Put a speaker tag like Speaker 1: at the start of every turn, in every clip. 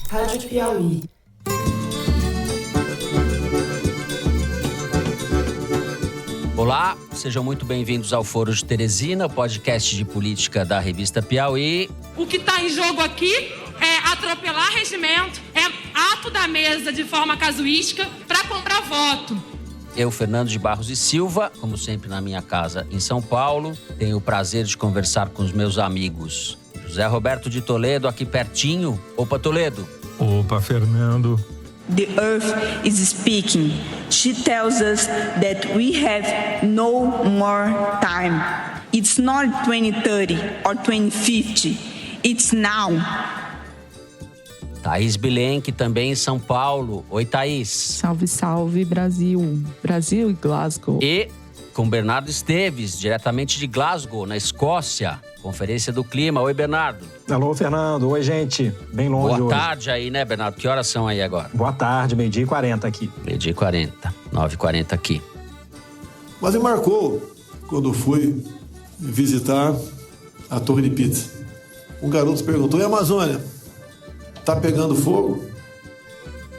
Speaker 1: Rádio Piauí.
Speaker 2: Olá, sejam muito bem-vindos ao Foro de Teresina, o podcast de política da revista Piauí.
Speaker 3: O que está em jogo aqui é atropelar regimento, é ato da mesa de forma casuística para comprar voto.
Speaker 2: Eu, Fernando de Barros e Silva, como sempre na minha casa em São Paulo, tenho o prazer de conversar com os meus amigos. José Roberto de Toledo, aqui pertinho. Opa, Toledo.
Speaker 4: Opa, Fernando.
Speaker 5: The earth is speaking. She tells us that we have no more time. It's not 2030 or 2050. It's now.
Speaker 2: Thaís Bilenque, também em São Paulo. Oi, Thaís.
Speaker 6: Salve, salve, Brasil. Brasil e Glasgow.
Speaker 2: E com Bernardo Esteves, diretamente de Glasgow, na Escócia. Conferência do Clima. Oi, Bernardo.
Speaker 7: Alô, Fernando. Oi, gente. Bem longe hoje.
Speaker 2: Boa tarde aí, né, Bernardo? Que horas são aí agora?
Speaker 7: Boa tarde, 12h40 aqui.
Speaker 2: 12h40, 9h40 aqui.
Speaker 8: Mas me marcou quando fui visitar a Torre de Pizza. Um garoto perguntou, e a Amazônia? Tá pegando fogo?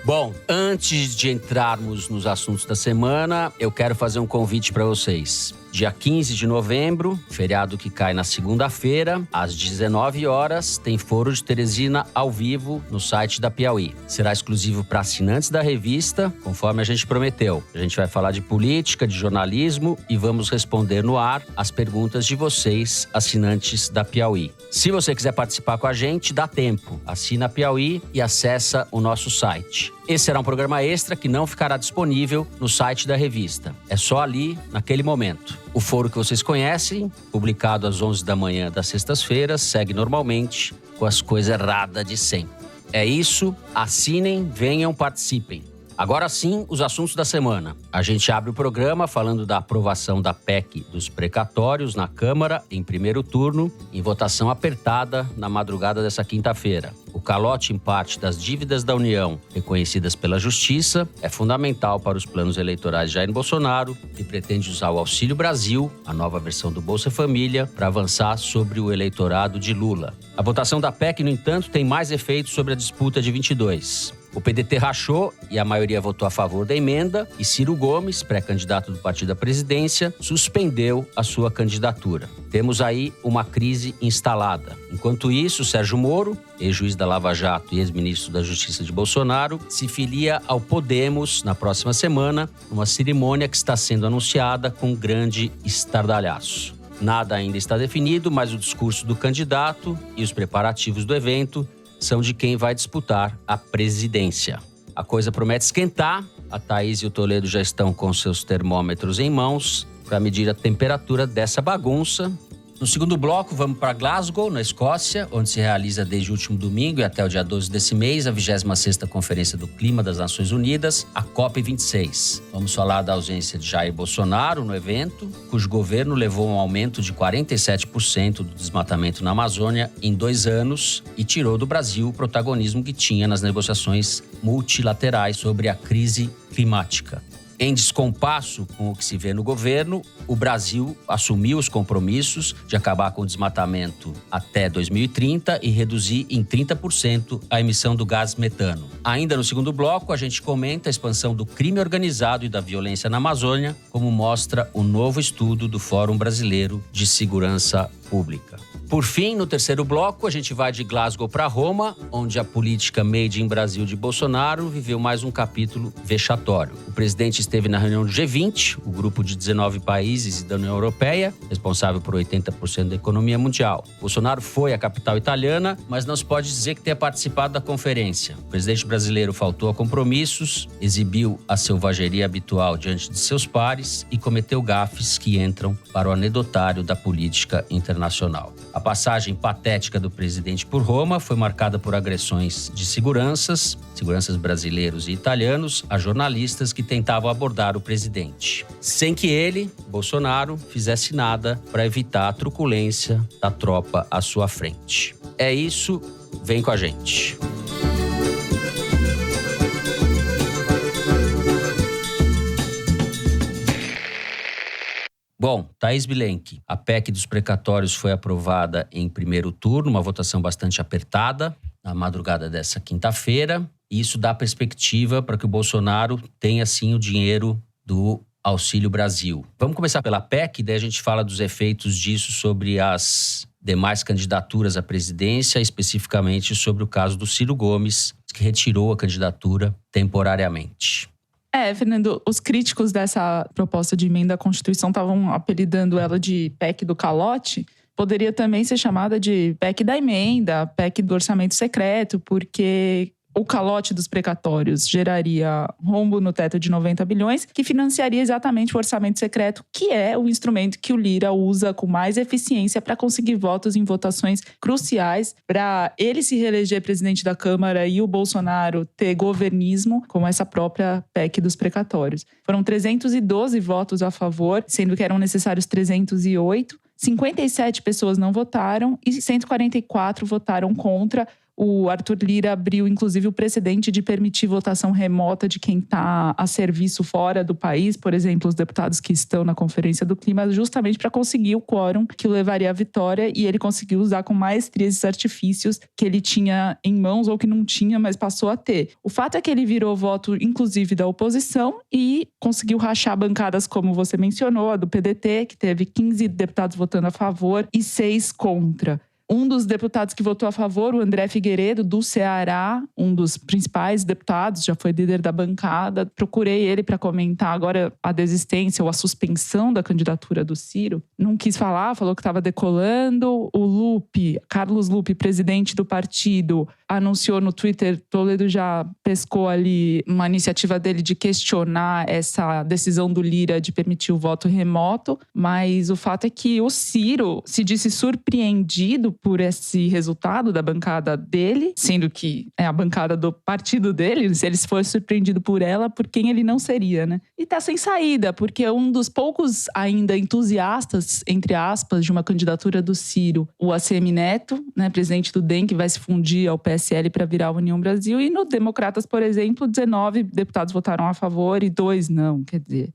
Speaker 2: Bom, antes de entrarmos nos assuntos da semana, eu quero fazer um convite para vocês. Dia 15 de novembro, feriado que cai na segunda-feira, às 19 horas, tem Foro de Teresina ao vivo no site da Piauí. Será exclusivo para assinantes da revista, conforme a gente prometeu. A gente vai falar de política, de jornalismo e vamos responder no ar as perguntas de vocês, assinantes da Piauí. Se você quiser participar com a gente, dá tempo. Assina a Piauí e acessa o nosso site. Esse será um programa extra que não ficará disponível no site da revista. É só ali, naquele momento. O foro que vocês conhecem, publicado às 11 da manhã das sextas-feiras, segue normalmente com as coisas erradas de sempre. É isso, assinem, venham, participem. Agora sim, os assuntos da semana. A gente abre o programa falando da aprovação da PEC dos precatórios na Câmara em primeiro turno, em votação apertada na madrugada dessa quinta-feira. O calote em parte das dívidas da União, reconhecidas pela Justiça, é fundamental para os planos eleitorais de Jair Bolsonaro, que pretende usar o Auxílio Brasil, a nova versão do Bolsa Família, para avançar sobre o eleitorado de Lula. A votação da PEC, no entanto, tem mais efeitos sobre a disputa de 22. O PDT rachou e a maioria votou a favor da emenda e Ciro Gomes, pré-candidato do partido à presidência, suspendeu a sua candidatura. Temos aí uma crise instalada. Enquanto isso, Sérgio Moro, ex-juiz da Lava Jato e ex-ministro da Justiça de Bolsonaro, se filia ao Podemos na próxima semana, numa cerimônia que está sendo anunciada com grande estardalhaço. Nada ainda está definido, mas o discurso do candidato e os preparativos do evento são de quem vai disputar a presidência. A coisa promete esquentar. A Thaís e o Toledo já estão com seus termômetros em mãos para medir a temperatura dessa bagunça. No segundo bloco, vamos para Glasgow, na Escócia, onde se realiza desde o último domingo e até o dia 12 desse mês a 26ª Conferência do Clima das Nações Unidas, a COP26. Vamos falar da ausência de Jair Bolsonaro no evento, cujo governo levou um aumento de 47% do desmatamento na Amazônia em 2 anos e tirou do Brasil o protagonismo que tinha nas negociações multilaterais sobre a crise climática. Em descompasso com o que se vê no governo, o Brasil assumiu os compromissos de acabar com o desmatamento até 2030 e reduzir em 30% a emissão do gás metano. Ainda no segundo bloco, a gente comenta a expansão do crime organizado e da violência na Amazônia, como mostra o novo estudo do Fórum Brasileiro de Segurança Pública. Por fim, no terceiro bloco, a gente vai de Glasgow para Roma, onde a política made in Brasil de Bolsonaro viveu mais um capítulo vexatório. O presidente esteve na reunião do G20, o grupo de 19 países e da União Europeia, responsável por 80% da economia mundial. Bolsonaro foi à capital italiana, mas não se pode dizer que tenha participado da conferência. O presidente brasileiro faltou a compromissos, exibiu a selvageria habitual diante de seus pares e cometeu gafes que entram para o anedotário da política internacional. A passagem patética do presidente por Roma foi marcada por agressões de seguranças brasileiros e italianos, a jornalistas que tentavam abordar o presidente. Sem que ele, Bolsonaro, fizesse nada para evitar a truculência da tropa à sua frente. É isso, vem com a gente. Bom, Thaís Bilenque, a PEC dos precatórios foi aprovada em primeiro turno, uma votação bastante apertada na madrugada dessa quinta-feira. E isso dá perspectiva para que o Bolsonaro tenha, sim, o dinheiro do Auxílio Brasil. Vamos começar pela PEC, daí a gente fala dos efeitos disso sobre as demais candidaturas à presidência, especificamente sobre o caso do Ciro Gomes, que retirou a candidatura temporariamente.
Speaker 6: Fernando, os críticos dessa proposta de emenda à Constituição estavam apelidando ela de PEC do calote. Poderia também ser chamada de PEC da emenda, PEC do orçamento secreto, porque o calote dos precatórios geraria rombo no teto de 90 bilhões, que financiaria exatamente o orçamento secreto, que é o instrumento que o Lira usa com mais eficiência para conseguir votos em votações cruciais, para ele se reeleger presidente da Câmara e o Bolsonaro ter governismo, como essa própria PEC dos precatórios. Foram 312 votos a favor, sendo que eram necessários 308. 57 pessoas não votaram e 144 votaram contra. O Arthur Lira abriu, inclusive, o precedente de permitir votação remota de quem está a serviço fora do país, por exemplo, os deputados que estão na Conferência do Clima, justamente para conseguir o quórum que o levaria à vitória, e ele conseguiu usar com maestria esses artifícios que ele tinha em mãos ou que não tinha, mas passou a ter. O fato é que ele virou voto, inclusive, da oposição e conseguiu rachar bancadas, como você mencionou, a do PDT, que teve 15 deputados votando a favor e 6 contra. Um dos deputados que votou a favor, o André Figueiredo, do Ceará, um dos principais deputados, já foi líder da bancada. Procurei ele para comentar agora a desistência ou a suspensão da candidatura do Ciro. Não quis falar, falou que estava decolando. O Lupe, Carlos Lupe, presidente do partido, anunciou no Twitter, Toledo já pescou ali uma iniciativa dele de questionar essa decisão do Lira de permitir o voto remoto, mas o fato é que o Ciro se disse surpreendido por esse resultado da bancada dele, sendo que é a bancada do partido dele, se ele for surpreendido por ela, por quem ele não seria, né? E tá sem saída, porque um dos poucos ainda entusiastas, entre aspas, de uma candidatura do Ciro, o ACM Neto, né, presidente do DEM, que vai se fundir ao PSL para virar a União Brasil, e no Democratas, por exemplo, 19 deputados votaram a favor e 2 não, quer dizer...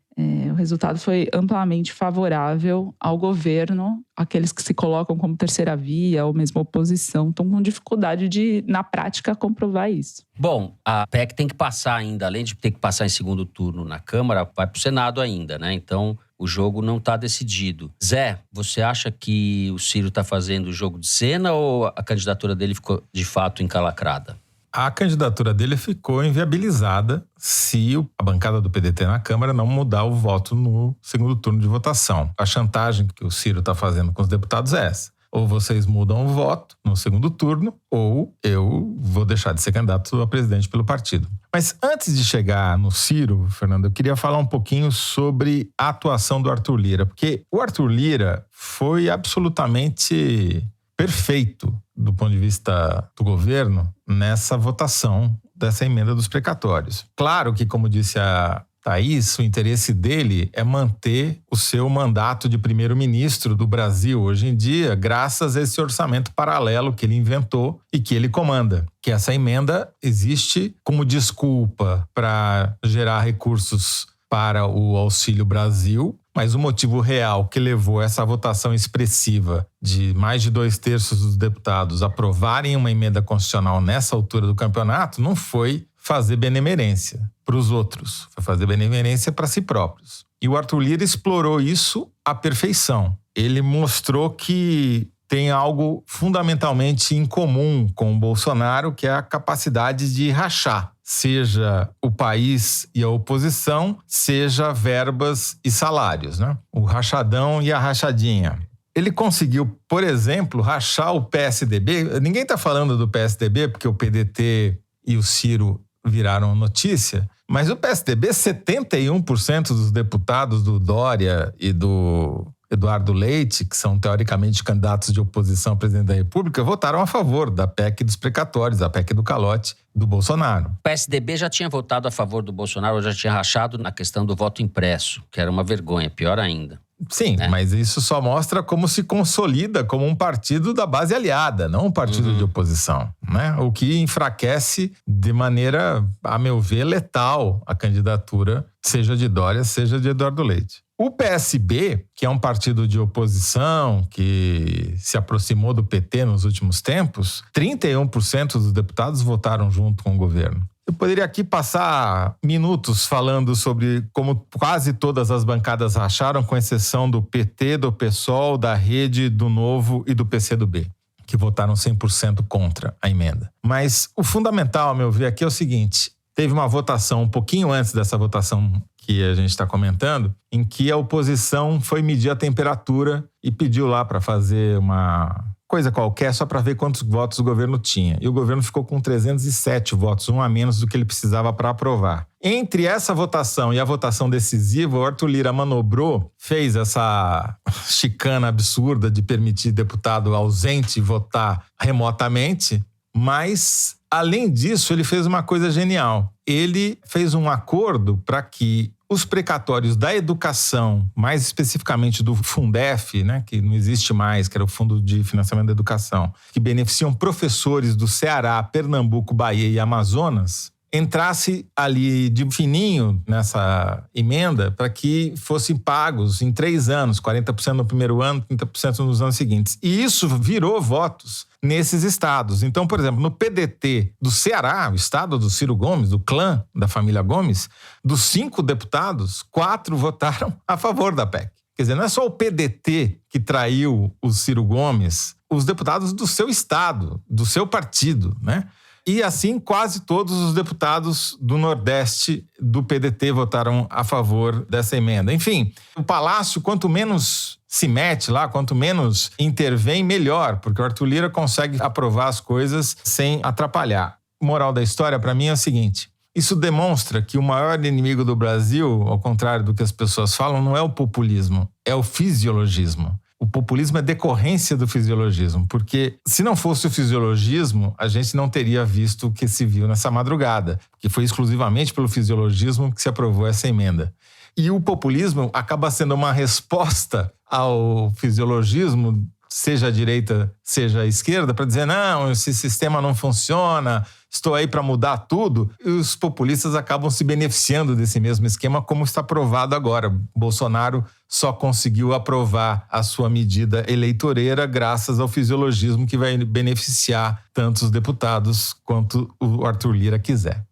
Speaker 6: O resultado foi amplamente favorável ao governo. Aqueles que se colocam como terceira via ou mesmo oposição estão com dificuldade de, na prática, comprovar isso.
Speaker 2: Bom, a PEC tem que passar ainda, além de ter que passar em segundo turno na Câmara, vai para o Senado ainda, né? Então, o jogo não está decidido. Zé, você acha que o Ciro está fazendo o jogo de cena ou a candidatura dele ficou, de fato, encalacrada?
Speaker 4: A candidatura dele ficou inviabilizada se a bancada do PDT na Câmara não mudar o voto no segundo turno de votação. A chantagem que o Ciro está fazendo com os deputados é essa. Ou vocês mudam o voto no segundo turno, ou eu vou deixar de ser candidato a presidente pelo partido. Mas antes de chegar no Ciro, Fernando, eu queria falar um pouquinho sobre a atuação do Arthur Lira. Porque o Arthur Lira foi absolutamente perfeito do ponto de vista do governo nessa votação dessa emenda dos precatórios. Claro que, como disse a Thaís, o interesse dele é manter o seu mandato de primeiro-ministro do Brasil hoje em dia, graças a esse orçamento paralelo que ele inventou e que ele comanda. Que essa emenda existe como desculpa para gerar recursos para o Auxílio Brasil, mas o motivo real que levou essa votação expressiva de mais de 2/3 dos deputados aprovarem uma emenda constitucional nessa altura do campeonato não foi fazer benemerência para os outros, foi fazer benemerência para si próprios. E o Arthur Lira explorou isso à perfeição. Ele mostrou que tem algo fundamentalmente em comum com o Bolsonaro, que é a capacidade de rachar. Seja o país e a oposição, seja verbas e salários, né? O rachadão e a rachadinha. Ele conseguiu, por exemplo, rachar o PSDB. Ninguém está falando do PSDB porque o PDT e o Ciro viraram notícia, mas o PSDB, 71% dos deputados do Dória e do Eduardo Leite, que são teoricamente candidatos de oposição ao presidente da República, votaram a favor da PEC dos precatórios, a PEC do calote do Bolsonaro.
Speaker 2: O PSDB já tinha votado a favor do Bolsonaro, já tinha rachado na questão do voto impresso, que era uma vergonha, pior ainda.
Speaker 4: Sim, mas isso só mostra como se consolida como um partido da base aliada, não um partido de oposição, né? O que enfraquece de maneira, a meu ver, letal a candidatura, seja de Dória, seja de Eduardo Leite. O PSB, que é um partido de oposição que se aproximou do PT nos últimos tempos, 31% dos deputados votaram junto com o governo. Eu poderia aqui passar minutos falando sobre como quase todas as bancadas racharam, com exceção do PT, do PSOL, da Rede, do Novo e do PCdoB, que votaram 100% contra a emenda. Mas o fundamental, a meu ver, aqui é o seguinte: teve uma votação um pouquinho antes dessa votação que a gente está comentando, em que a oposição foi medir a temperatura e pediu lá para fazer uma coisa qualquer só para ver quantos votos o governo tinha. E o governo ficou com 307 votos, um a menos do que ele precisava para aprovar. Entre essa votação e a votação decisiva, o Arthur Lira manobrou, fez essa chicana absurda de permitir deputado ausente votar remotamente, mas, além disso, ele fez uma coisa genial. Ele fez um acordo para que os precatórios da educação, mais especificamente do Fundef, né, que não existe mais, que era o Fundo de Financiamento da Educação, que beneficiam professores do Ceará, Pernambuco, Bahia e Amazonas, entrasse ali de fininho nessa emenda para que fossem pagos em 3 anos, 40% no primeiro ano, 30% nos anos seguintes. E isso virou votos nesses estados. Então, por exemplo, no PDT do Ceará, o estado do Ciro Gomes, do clã da família Gomes, dos 5 deputados, 4 votaram a favor da PEC. Quer dizer, não é só o PDT que traiu o Ciro Gomes, os deputados do seu estado, do seu partido, né? E assim, quase todos os deputados do Nordeste do PDT votaram a favor dessa emenda. Enfim, o Palácio, quanto menos se mete lá, quanto menos intervém, melhor, porque o Arthur Lira consegue aprovar as coisas sem atrapalhar. Moral da história, para mim, é o seguinte: isso demonstra que o maior inimigo do Brasil, ao contrário do que as pessoas falam, não é o populismo, é o fisiologismo. O populismo é decorrência do fisiologismo, porque se não fosse o fisiologismo, a gente não teria visto o que se viu nessa madrugada, porque foi exclusivamente pelo fisiologismo que se aprovou essa emenda. E o populismo acaba sendo uma resposta ao fisiologismo, seja a direita, seja a esquerda, para dizer: não, esse sistema não funciona, estou aí para mudar tudo. E os populistas acabam se beneficiando desse mesmo esquema, como está provado agora. Bolsonaro só conseguiu aprovar a sua medida eleitoreira graças ao fisiologismo que vai beneficiar tanto os deputados quanto o Arthur Lira quiser.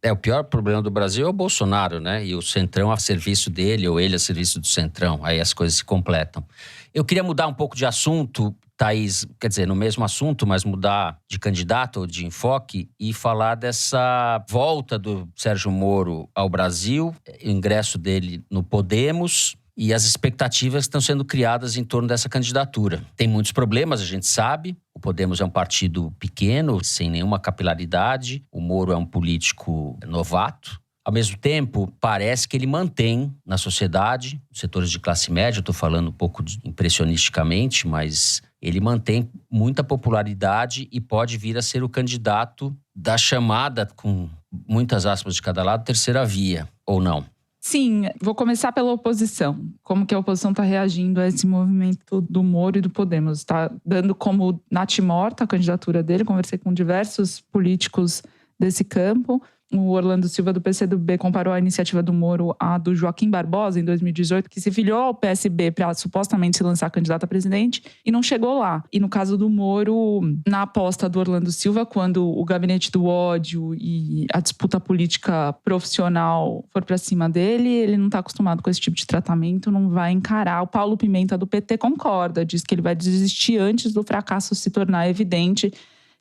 Speaker 2: O pior problema do Brasil é o Bolsonaro, né? E o Centrão a serviço dele, ou ele a serviço do Centrão. Aí as coisas se completam. Eu queria mudar um pouco de assunto, Thaís, quer dizer, no mesmo assunto, mas mudar de candidato ou de enfoque e falar dessa volta do Sérgio Moro ao Brasil, o ingresso dele no Podemos e as expectativas que estão sendo criadas em torno dessa candidatura. Tem muitos problemas, a gente sabe. O Podemos é um partido pequeno, sem nenhuma capilaridade. O Moro é um político novato. Ao mesmo tempo, parece que ele mantém na sociedade, setores de classe média, estou falando um pouco impressionisticamente, mas ele mantém muita popularidade e pode vir a ser o candidato da chamada, com muitas aspas de cada lado, terceira via, ou não?
Speaker 6: Sim, vou começar pela oposição. Como que a oposição está reagindo a esse movimento do Moro e do Podemos? Está dando como natimorta a candidatura dele. Conversei com diversos políticos desse campo. O Orlando Silva, do PCdoB, comparou a iniciativa do Moro à do Joaquim Barbosa, em 2018, que se filiou ao PSB para supostamente se lançar candidato a presidente e não chegou lá. E no caso do Moro, na aposta do Orlando Silva, quando o gabinete do ódio e a disputa política profissional for para cima dele, ele não está acostumado com esse tipo de tratamento, não vai encarar. O Paulo Pimenta, do PT, concorda, diz que ele vai desistir antes do fracasso se tornar evidente,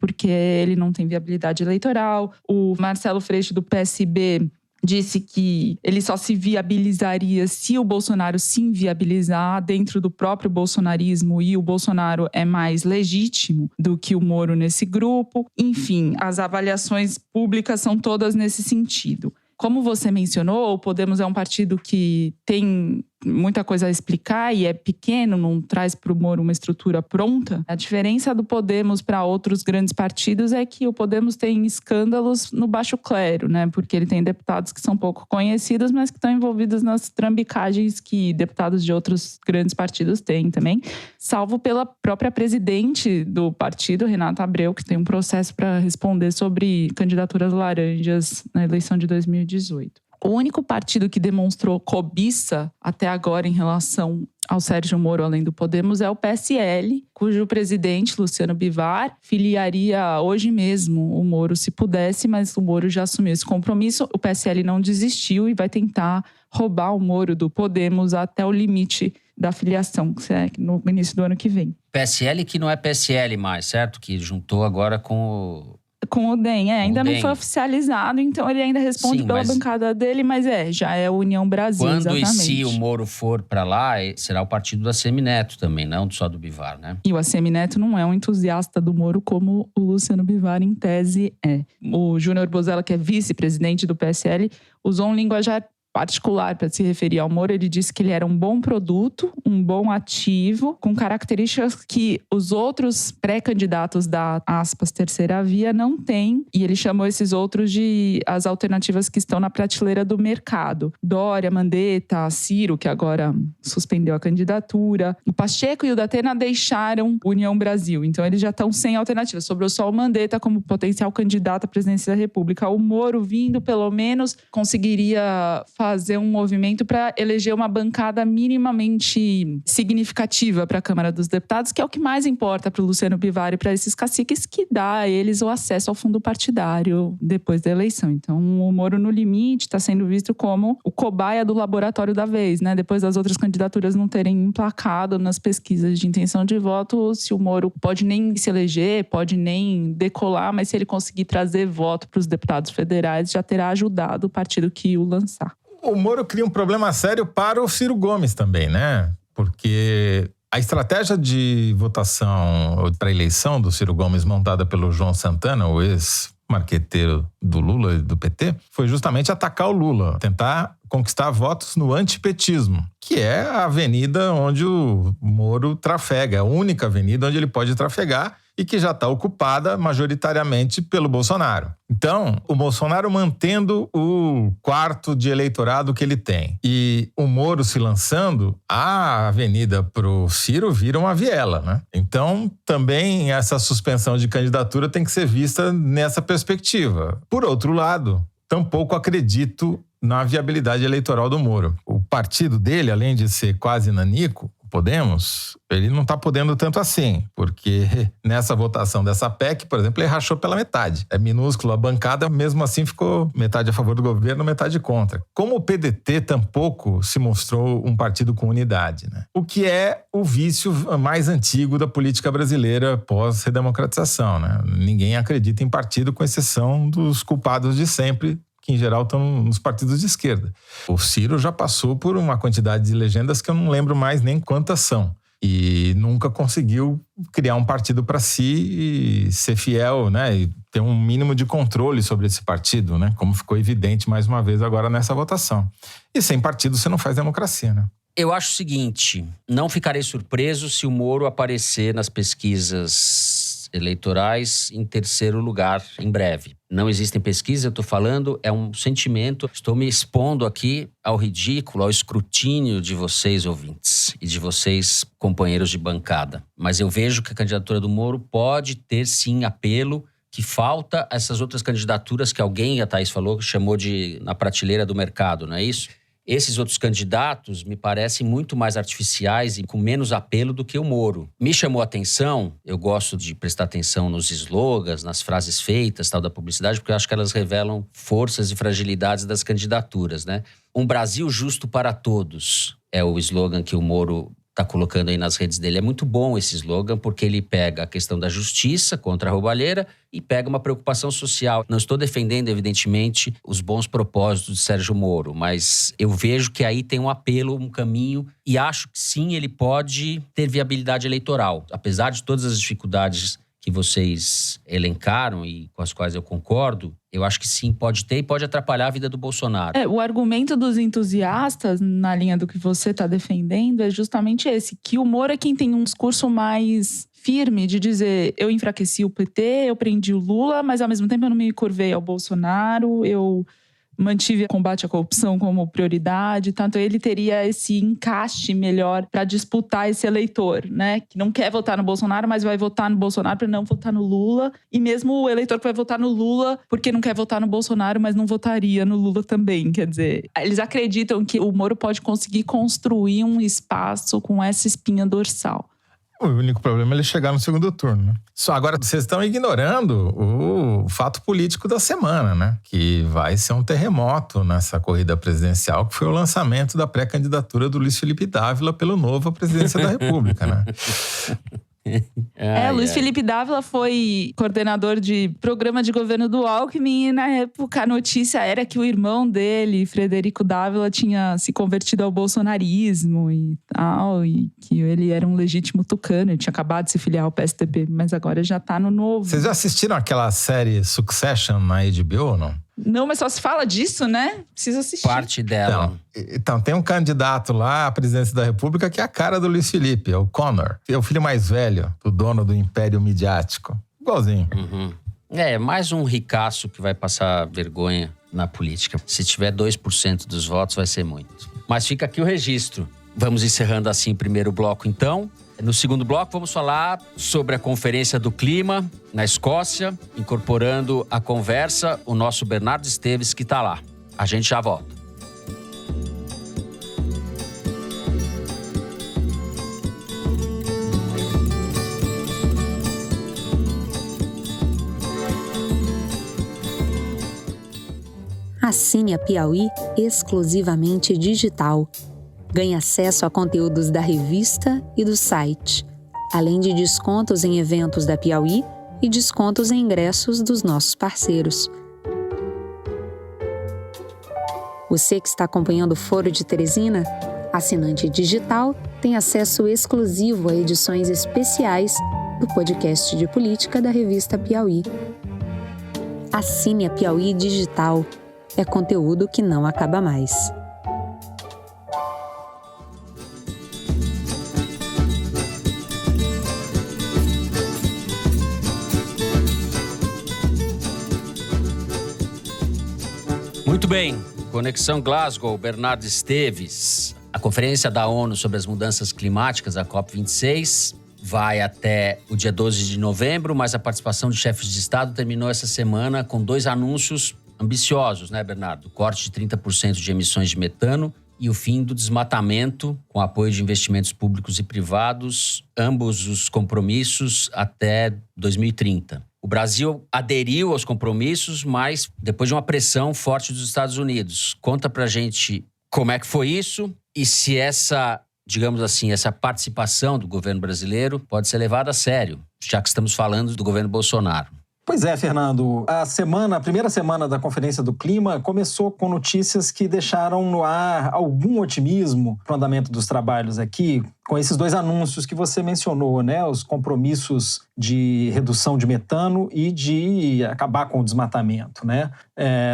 Speaker 6: porque ele não tem viabilidade eleitoral. O Marcelo Freixo, do PSB, disse que ele só se viabilizaria se o Bolsonaro se inviabilizar dentro do próprio bolsonarismo, e o Bolsonaro é mais legítimo do que o Moro nesse grupo. Enfim, as avaliações públicas são todas nesse sentido. Como você mencionou, o Podemos é um partido que tem muita coisa a explicar e é pequeno, não traz para o Moro uma estrutura pronta. A diferença do Podemos para outros grandes partidos é que o Podemos tem escândalos no baixo clero, né? Porque ele tem deputados que são pouco conhecidos, mas que estão envolvidos nas trambicagens que deputados de outros grandes partidos têm também, salvo pela própria presidente do partido, Renata Abreu, que tem um processo para responder sobre candidaturas laranjas na eleição de 2018. O único partido que demonstrou cobiça até agora em relação ao Sérgio Moro, além do Podemos, é o PSL, cujo presidente, Luciano Bivar, filiaria hoje mesmo o Moro se pudesse, mas o Moro já assumiu esse compromisso. O PSL não desistiu e vai tentar roubar o Moro do Podemos até o limite da filiação, que é no início do ano que vem.
Speaker 2: PSL que não é PSL mais, certo? Que juntou agora com
Speaker 6: o DEM, ainda
Speaker 2: DEM.
Speaker 6: Não foi oficializado, então ele ainda responde pela bancada dele, mas já é União Brasil,
Speaker 2: quando
Speaker 6: exatamente.
Speaker 2: E se o Moro for para lá, será o partido do Assemineto também, não só do Bivar, né?
Speaker 6: E o Assemineto não é um entusiasta do Moro como o Luciano Bivar, em tese, é. O Júnior Bozella, que é vice-presidente do PSL, usou um linguajar particular para se referir ao Moro. Ele disse que ele era um bom produto, um bom ativo, com características que os outros pré-candidatos da, aspas, terceira via não têm. E ele chamou esses outros de as alternativas que estão na prateleira do mercado. Dória, Mandetta, Ciro, que agora suspendeu a candidatura. O Pacheco e o Datena deixaram União Brasil. Então eles já estão sem alternativa. Sobrou só o Mandetta como potencial candidato à presidência da República. O Moro vindo, pelo menos, conseguiria fazer um movimento para eleger uma bancada minimamente significativa para a Câmara dos Deputados, que é o que mais importa para o Luciano Bivar e para esses caciques, que dá a eles o acesso ao fundo partidário depois da eleição. Então, o Moro no limite está sendo visto como o cobaia do laboratório da vez, né? Depois das outras candidaturas não terem emplacado nas pesquisas de intenção de voto, se o Moro pode nem se eleger, pode nem decolar, mas se ele conseguir trazer voto para os deputados federais, já terá ajudado o partido que o lançar.
Speaker 4: O Moro cria um problema sério para o Ciro Gomes também, né? Porque a estratégia de votação para a eleição do Ciro Gomes montada pelo João Santana, o ex-marqueteiro do Lula e do PT, foi justamente atacar o Lula, tentar conquistar votos no antipetismo, que é a avenida onde o Moro trafega, a única avenida onde ele pode trafegar e que já está ocupada majoritariamente pelo Bolsonaro. Então, o Bolsonaro mantendo o quarto de eleitorado que ele tem e o Moro se lançando, a avenida para o Ciro vira uma viela, né? Então, também essa suspensão de candidatura tem que ser vista nessa perspectiva. Por outro lado, tampouco acredito na viabilidade eleitoral do Moro. O partido dele, além de ser quase nanico, Podemos, ele não está podendo tanto assim, porque nessa votação dessa PEC, por exemplo, ele rachou pela metade. É minúscula a bancada, mesmo assim ficou metade a favor do governo, metade contra. Como o PDT tampouco se mostrou um partido com unidade, né? O que é o vício mais antigo da política brasileira pós-redemocratização, né? Ninguém acredita em partido, com exceção dos culpados de sempre, que em geral estão nos partidos de esquerda. O Ciro já passou por uma quantidade de legendas que eu não lembro mais nem quantas são. E nunca conseguiu criar um partido para si e ser fiel, né? E ter um mínimo de controle sobre esse partido, né? Como ficou evidente mais uma vez agora nessa votação. E sem partido você não faz democracia, né?
Speaker 2: Eu acho o seguinte, não ficarei surpreso se o Moro aparecer nas pesquisas eleitorais em terceiro lugar em breve. Não existem pesquisas, eu estou falando, é um sentimento. Estou me expondo aqui ao ridículo, ao escrutínio de vocês, ouvintes, e de vocês, companheiros de bancada. Mas eu vejo que a candidatura do Moro pode ter, sim, apelo, que falta essas outras candidaturas que alguém, a Thaís falou, chamou de na prateleira do mercado, não é isso? Esses outros candidatos me parecem muito mais artificiais e com menos apelo do que o Moro. Me chamou a atenção, eu gosto de prestar atenção nos slogans, nas frases feitas, tal, da publicidade, porque eu acho que elas revelam forças e fragilidades das candidaturas, né? Um Brasil justo para todos é o slogan que o Moro está colocando aí nas redes dele. É muito bom esse slogan, porque ele pega a questão da justiça contra a roubalheira e pega uma preocupação social. Não estou defendendo, evidentemente, os bons propósitos de Sérgio Moro, mas eu vejo que aí tem um apelo, um caminho, e acho que sim, ele pode ter viabilidade eleitoral. Apesar de todas as dificuldades que vocês elencaram e com as quais eu concordo, eu acho que sim, pode ter e pode atrapalhar a vida do Bolsonaro.
Speaker 6: O argumento dos entusiastas, na linha do que você está defendendo, é justamente esse, que o Moro é quem tem um discurso mais firme de dizer, eu enfraqueci o PT, eu prendi o Lula, mas ao mesmo tempo eu não me curvei ao Bolsonaro, eu mantive o combate à corrupção como prioridade, tanto ele teria esse encaixe melhor para disputar esse eleitor, né? Que não quer votar no Bolsonaro, mas vai votar no Bolsonaro para não votar no Lula. E mesmo o eleitor que vai votar no Lula porque não quer votar no Bolsonaro, mas não votaria no Lula também. Quer dizer, eles acreditam que o Moro pode conseguir construir um espaço com essa espinha dorsal.
Speaker 4: O único problema é ele chegar no segundo turno, né? Só agora vocês estão ignorando o fato político da semana, né? Que vai ser um terremoto nessa corrida presidencial, que foi o lançamento da pré-candidatura do Luiz Felipe Dávila pelo novo à presidência da República, né?
Speaker 6: Luiz Felipe Dávila foi coordenador de programa de governo do Alckmin e na época a notícia era que o irmão dele, Frederico Dávila, tinha se convertido ao bolsonarismo e tal, e que ele era um legítimo tucano, ele tinha acabado de se filiar ao PSDB, mas agora já tá no novo.
Speaker 4: Vocês já assistiram aquela série Succession na HBO ou não?
Speaker 6: Não, mas só se fala disso, né? Precisa assistir.
Speaker 2: Parte dela.
Speaker 4: Então, tem um candidato lá à presidência da República que é a cara do Luiz Felipe, é o Connor. É o filho mais velho do dono do império midiático. Igualzinho.
Speaker 2: Uhum. Mais um ricaço que vai passar vergonha na política. Se tiver 2% dos votos, vai ser muito. Mas fica aqui o registro. Vamos encerrando assim o primeiro bloco, então. No segundo bloco, vamos falar sobre a Conferência do Clima na Escócia, incorporando à conversa o nosso Bernardo Esteves, que está lá. A gente já volta.
Speaker 1: Assine a Piauí exclusivamente digital. Ganhe acesso a conteúdos da revista e do site, além de descontos em eventos da Piauí e descontos em ingressos dos nossos parceiros. Você que está acompanhando o Foro de Teresina, assinante digital, tem acesso exclusivo a edições especiais do podcast de política da revista Piauí. Assine a Piauí Digital. É conteúdo que não acaba mais.
Speaker 2: Muito bem, Conexão Glasgow, Bernardo Esteves. A Conferência da ONU sobre as Mudanças Climáticas, a COP26, vai até o dia 12 de novembro, mas a participação de chefes de Estado terminou essa semana com 2 anúncios ambiciosos, né, Bernardo? Corte de 30% de emissões de metano e o fim do desmatamento com apoio de investimentos públicos e privados, ambos os compromissos até 2030. O Brasil aderiu aos compromissos, mas depois de uma pressão forte dos Estados Unidos. Conta pra gente como é que foi isso e se essa, digamos assim, essa participação do governo brasileiro pode ser levada a sério, já que estamos falando do governo Bolsonaro.
Speaker 7: Pois é, Fernando. A primeira semana da Conferência do Clima começou com notícias que deixaram no ar algum otimismo para o andamento dos trabalhos aqui, com esses 2 anúncios que você mencionou, né? Os compromissos de redução de metano e de acabar com o desmatamento, né?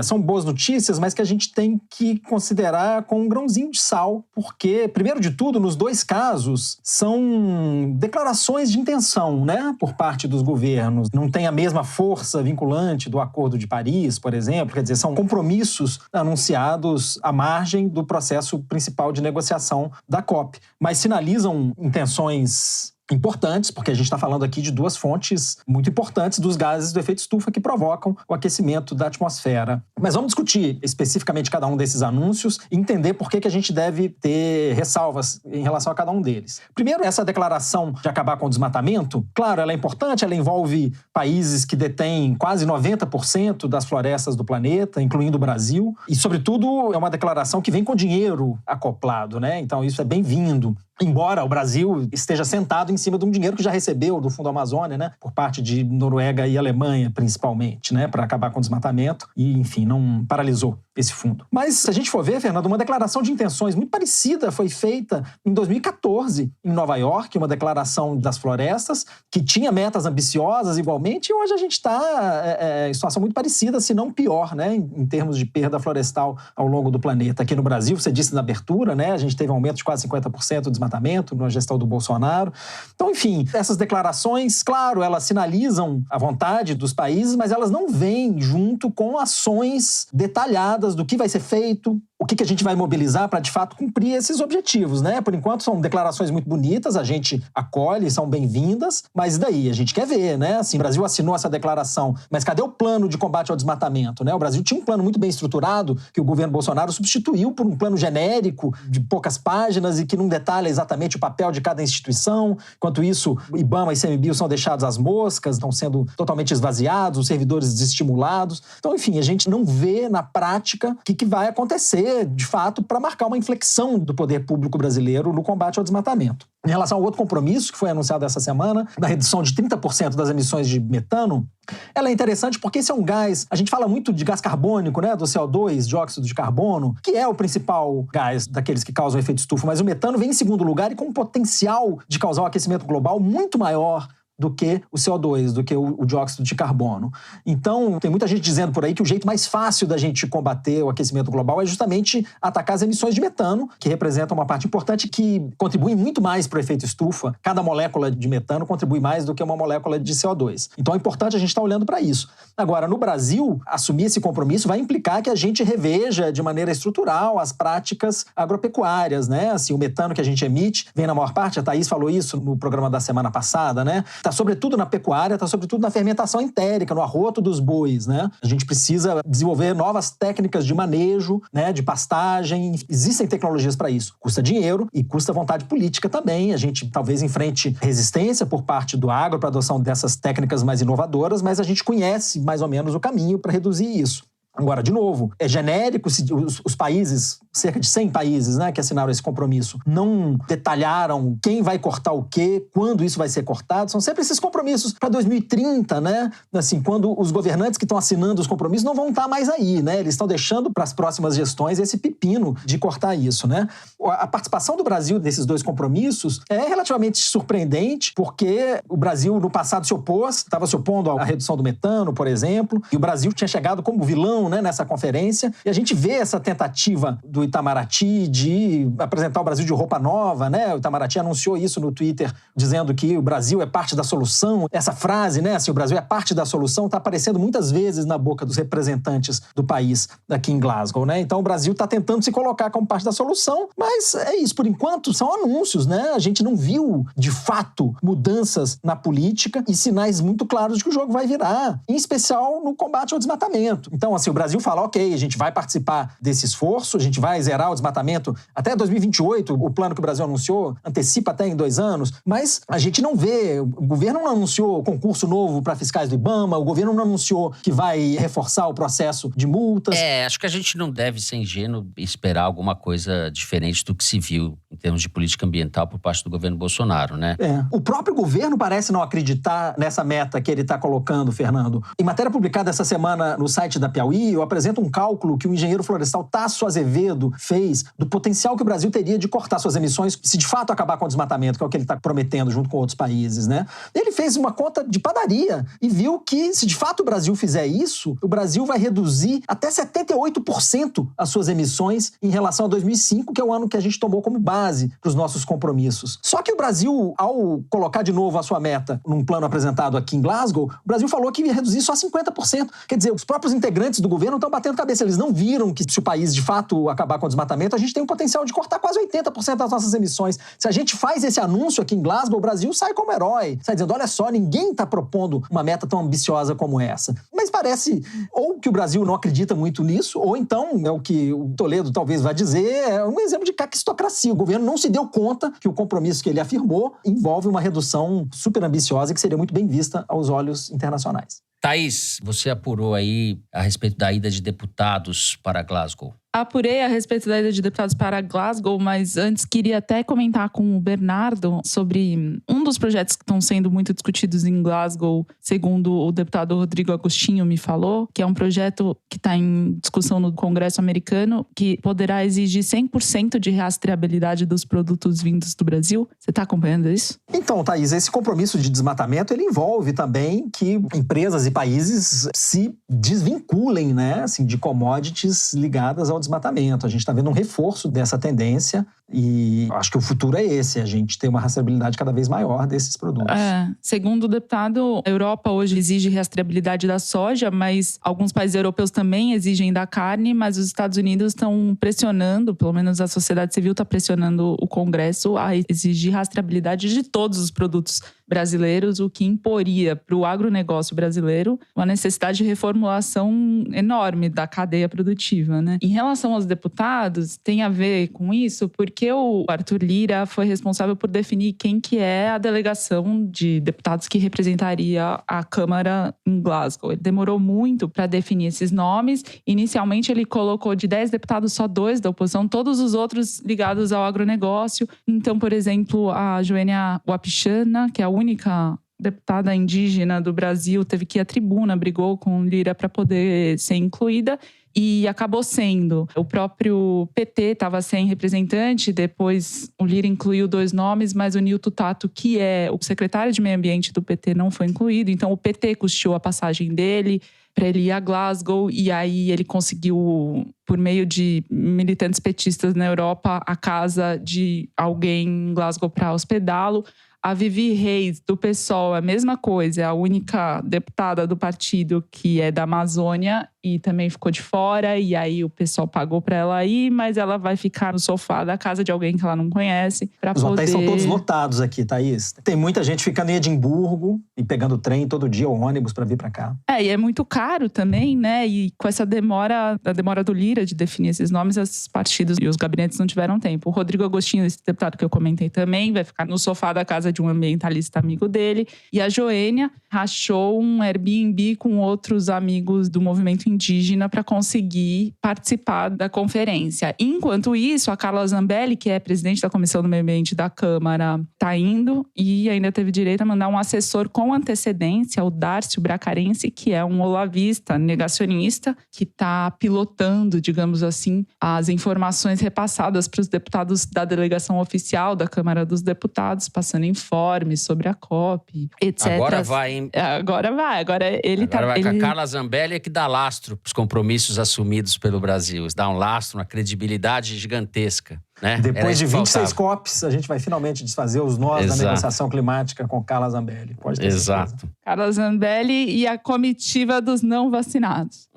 Speaker 7: São boas notícias, mas que a gente tem que considerar com um grãozinho de sal, porque, primeiro de tudo, nos 2 casos, são declarações de intenção, né? Por parte dos governos. Não tem a mesma força vinculante do Acordo de Paris, por exemplo. Quer dizer, são compromissos anunciados à margem do processo principal de negociação da COP, mas sinalizam intenções importantes, porque a gente está falando aqui de 2 fontes muito importantes dos gases do efeito estufa que provocam o aquecimento da atmosfera. Mas vamos discutir especificamente cada um desses anúncios e entender por que a gente deve ter ressalvas em relação a cada um deles. Primeiro, essa declaração de acabar com o desmatamento, claro, ela é importante, ela envolve países que detêm quase 90% das florestas do planeta, incluindo o Brasil, e, sobretudo, é uma declaração que vem com dinheiro acoplado, né? Então, isso é bem-vindo. Embora o Brasil esteja sentado em cima de um dinheiro que já recebeu do Fundo Amazônia, né, por parte de Noruega e Alemanha, principalmente, né, para acabar com o desmatamento e, enfim, não paralisou esse fundo. Mas, se a gente for ver, Fernando, uma declaração de intenções muito parecida foi feita em 2014, em Nova York, uma declaração das florestas, que tinha metas ambiciosas igualmente, e hoje a gente está em situação muito parecida, se não pior, né, em termos de perda florestal ao longo do planeta. Aqui no Brasil, você disse na abertura, né, a gente teve um aumento de quase 50% do desmatamento na gestão do Bolsonaro. Então, enfim, essas declarações, claro, elas sinalizam a vontade dos países, mas elas não vêm junto com ações detalhadas dadas do que vai ser feito, o que a gente vai mobilizar para, de fato, cumprir esses objetivos, né? Por enquanto, são declarações muito bonitas, a gente acolhe, são bem-vindas, mas daí a gente quer ver, né? Assim, o Brasil assinou essa declaração, mas cadê o plano de combate ao desmatamento, né? O Brasil tinha um plano muito bem estruturado que o governo Bolsonaro substituiu por um plano genérico de poucas páginas e que não detalha exatamente o papel de cada instituição. Enquanto isso, o IBAMA e ICMBio são deixados às moscas, estão sendo totalmente esvaziados, os servidores desestimulados. Então, enfim, a gente não vê na prática o que vai acontecer, de fato, para marcar uma inflexão do poder público brasileiro no combate ao desmatamento. Em relação ao outro compromisso que foi anunciado essa semana, da redução de 30% das emissões de metano, ela é interessante porque esse é um gás, a gente fala muito de gás carbônico, né, do CO2, dióxido de carbono, que é o principal gás daqueles que causam efeito estufa, mas o metano vem em segundo lugar e com um potencial de causar um aquecimento global muito maior do que o CO2, do que o dióxido de carbono. Então, tem muita gente dizendo por aí que o jeito mais fácil da gente combater o aquecimento global é justamente atacar as emissões de metano, que representam uma parte importante que contribui muito mais para o efeito estufa. Cada molécula de metano contribui mais do que uma molécula de CO2. Então, é importante a gente estar olhando para isso. Agora, no Brasil, assumir esse compromisso vai implicar que a gente reveja de maneira estrutural as práticas agropecuárias, né? Assim, o metano que a gente emite vem na maior parte, a Thaís falou isso no programa da semana passada, né? Está sobretudo na pecuária, está sobretudo na fermentação entérica, no arroto dos bois, né? A gente precisa desenvolver novas técnicas de manejo, né, de pastagem. Existem tecnologias para isso. Custa dinheiro e custa vontade política também. A gente talvez enfrente resistência por parte do agro para a adoção dessas técnicas mais inovadoras, mas a gente conhece mais ou menos o caminho para reduzir isso. Agora, de novo, é genérico, os países, cerca de 100 países, né, que assinaram esse compromisso, não detalharam quem vai cortar o quê, quando isso vai ser cortado. São sempre esses compromissos para 2030, né? Assim, quando os governantes que estão assinando os compromissos não vão estar mais aí, né? Eles estão deixando para as próximas gestões esse pepino de cortar isso, né? A participação do Brasil nesses dois compromissos é relativamente surpreendente, porque o Brasil, no passado, estava se opondo à redução do metano, por exemplo, e o Brasil tinha chegado como vilão, né, nessa conferência, e a gente vê essa tentativa do Itamaraty de apresentar o Brasil de roupa nova, né? O Itamaraty anunciou isso no Twitter, dizendo que o Brasil é parte da solução. Essa frase, né, assim, o Brasil é parte da solução, está aparecendo muitas vezes na boca dos representantes do país aqui em Glasgow, né? Então o Brasil está tentando se colocar como parte da solução, mas é isso, por enquanto são anúncios, né? A gente não viu, de fato, mudanças na política e sinais muito claros de que o jogo vai virar, em especial no combate ao desmatamento. Então, assim, o Brasil fala, ok, a gente vai participar desse esforço, a gente vai zerar o desmatamento até 2028, o plano que o Brasil anunciou antecipa até em 2 anos, mas a gente não vê, o governo não anunciou concurso novo para fiscais do IBAMA, o governo não anunciou que vai reforçar o processo de multas.
Speaker 2: Acho que a gente não deve ser ingênuo e esperar alguma coisa diferente do que se viu em termos de política ambiental por parte do governo Bolsonaro, né?
Speaker 7: O próprio governo parece não acreditar nessa meta que ele está colocando, Fernando. Em matéria publicada essa semana no site da Piauí, eu apresento um cálculo que o engenheiro florestal Tasso Azevedo fez do potencial que o Brasil teria de cortar suas emissões se de fato acabar com o desmatamento, que é o que ele está prometendo junto com outros países, né? Ele fez uma conta de padaria e viu que se de fato o Brasil fizer isso, o Brasil vai reduzir até 78% as suas emissões em relação a 2005, que é o ano que a gente tomou como base para os nossos compromissos. Só que o Brasil, ao colocar de novo a sua meta num plano apresentado aqui em Glasgow, o Brasil falou que ia reduzir só 50%. Quer dizer, os próprios integrantes do governo estão batendo cabeça. Eles não viram que se o país de fato acabar com o desmatamento, a gente tem um potencial de cortar quase 80% das nossas emissões. Se a gente faz esse anúncio aqui em Glasgow, o Brasil sai como herói. Sai dizendo, olha só, ninguém está propondo uma meta tão ambiciosa como essa. Mas parece ou que o Brasil não acredita muito nisso, ou então, é o que o Toledo talvez vá dizer, é um exemplo de caquistocracia. O governo não se deu conta que o compromisso que ele afirmou envolve uma redução super ambiciosa que seria muito bem vista aos olhos internacionais.
Speaker 2: Thaís, você apurou aí a respeito da ida de deputados para Glasgow.
Speaker 6: Apurei a respeito da ida de deputados para Glasgow, mas antes queria até comentar com o Bernardo sobre um dos projetos que estão sendo muito discutidos em Glasgow, segundo o deputado Rodrigo Agostinho me falou, que é um projeto que está em discussão no Congresso americano, que poderá exigir 100% de rastreabilidade dos produtos vindos do Brasil. Você está acompanhando isso?
Speaker 7: Então, Thaís, esse compromisso de desmatamento, ele envolve também que empresas e países se desvinculem, né, assim, de commodities ligadas ao desmatamento. A gente está vendo um reforço dessa tendência e acho que o futuro é esse, a gente ter uma rastreabilidade cada vez maior desses produtos.
Speaker 6: Segundo o deputado, a Europa hoje exige rastreabilidade da soja, mas alguns países europeus também exigem da carne, mas os Estados Unidos estão pressionando, pelo menos a sociedade civil está pressionando o Congresso a exigir rastreabilidade de todos os produtos brasileiros, o que imporia para o agronegócio brasileiro uma necessidade de reformulação enorme da cadeia produtiva, né? Em relação aos deputados, tem a ver com isso, porque o Arthur Lira foi responsável por definir quem que é a delegação de deputados que representaria a Câmara em Glasgow. Ele demorou muito para definir esses nomes. Inicialmente, ele colocou de 10 deputados, só 2 da oposição, todos os outros ligados ao agronegócio. Então, por exemplo, a Joênia Wapichana, que é a única deputada indígena do Brasil, teve que ir à tribuna, brigou com o Lira para poder ser incluída e acabou sendo. O próprio PT estava sem representante, depois o Lira incluiu 2 nomes, mas o Nilton Tato, que é o secretário de Meio Ambiente do PT, não foi incluído. Então o PT custeou a passagem dele para ele ir a Glasgow e aí ele conseguiu, por meio de militantes petistas na Europa, a casa de alguém em Glasgow para hospedá-lo. A Vivi Reis, do PSOL, a mesma coisa, é a única deputada do partido que é da Amazônia e também ficou de fora. E aí o pessoal pagou para ela ir, mas ela vai ficar no sofá da casa de alguém que ela não conhece para poder... Os
Speaker 7: hotéis são todos lotados aqui, Thaís. Tem muita gente ficando em Edimburgo e pegando trem todo dia ou ônibus para vir para cá.
Speaker 6: E é muito caro também, né? E com essa demora, a demora do Lira de definir esses nomes, esses partidos e os gabinetes não tiveram tempo. O Rodrigo Agostinho, esse deputado que eu comentei também, vai ficar no sofá da casa de um ambientalista amigo dele. E a Joênia rachou um Airbnb com outros amigos do movimento indígena para conseguir participar da conferência. Enquanto isso, a Carla Zambelli, que é presidente da Comissão do Meio Ambiente da Câmara, está indo e ainda teve direito a mandar um assessor com antecedência, o Dárcio Bracarense, que é um olavista negacionista, que está pilotando, digamos assim, as informações repassadas para os deputados da delegação oficial da Câmara dos Deputados, passando informes sobre a COP, etc.
Speaker 2: Agora vai, hein?
Speaker 6: Agora vai. Agora ele
Speaker 2: tá... Agora vai. A Carla Zambelli é que dá lastro para os compromissos assumidos pelo Brasil. Dá um lastro, uma credibilidade gigantesca. Né?
Speaker 7: Depois de 26 COPs, a gente vai finalmente desfazer os nós da negociação climática com Carla Zambelli. Pode ter certeza.
Speaker 6: Carla Zambelli e a comitiva dos não vacinados.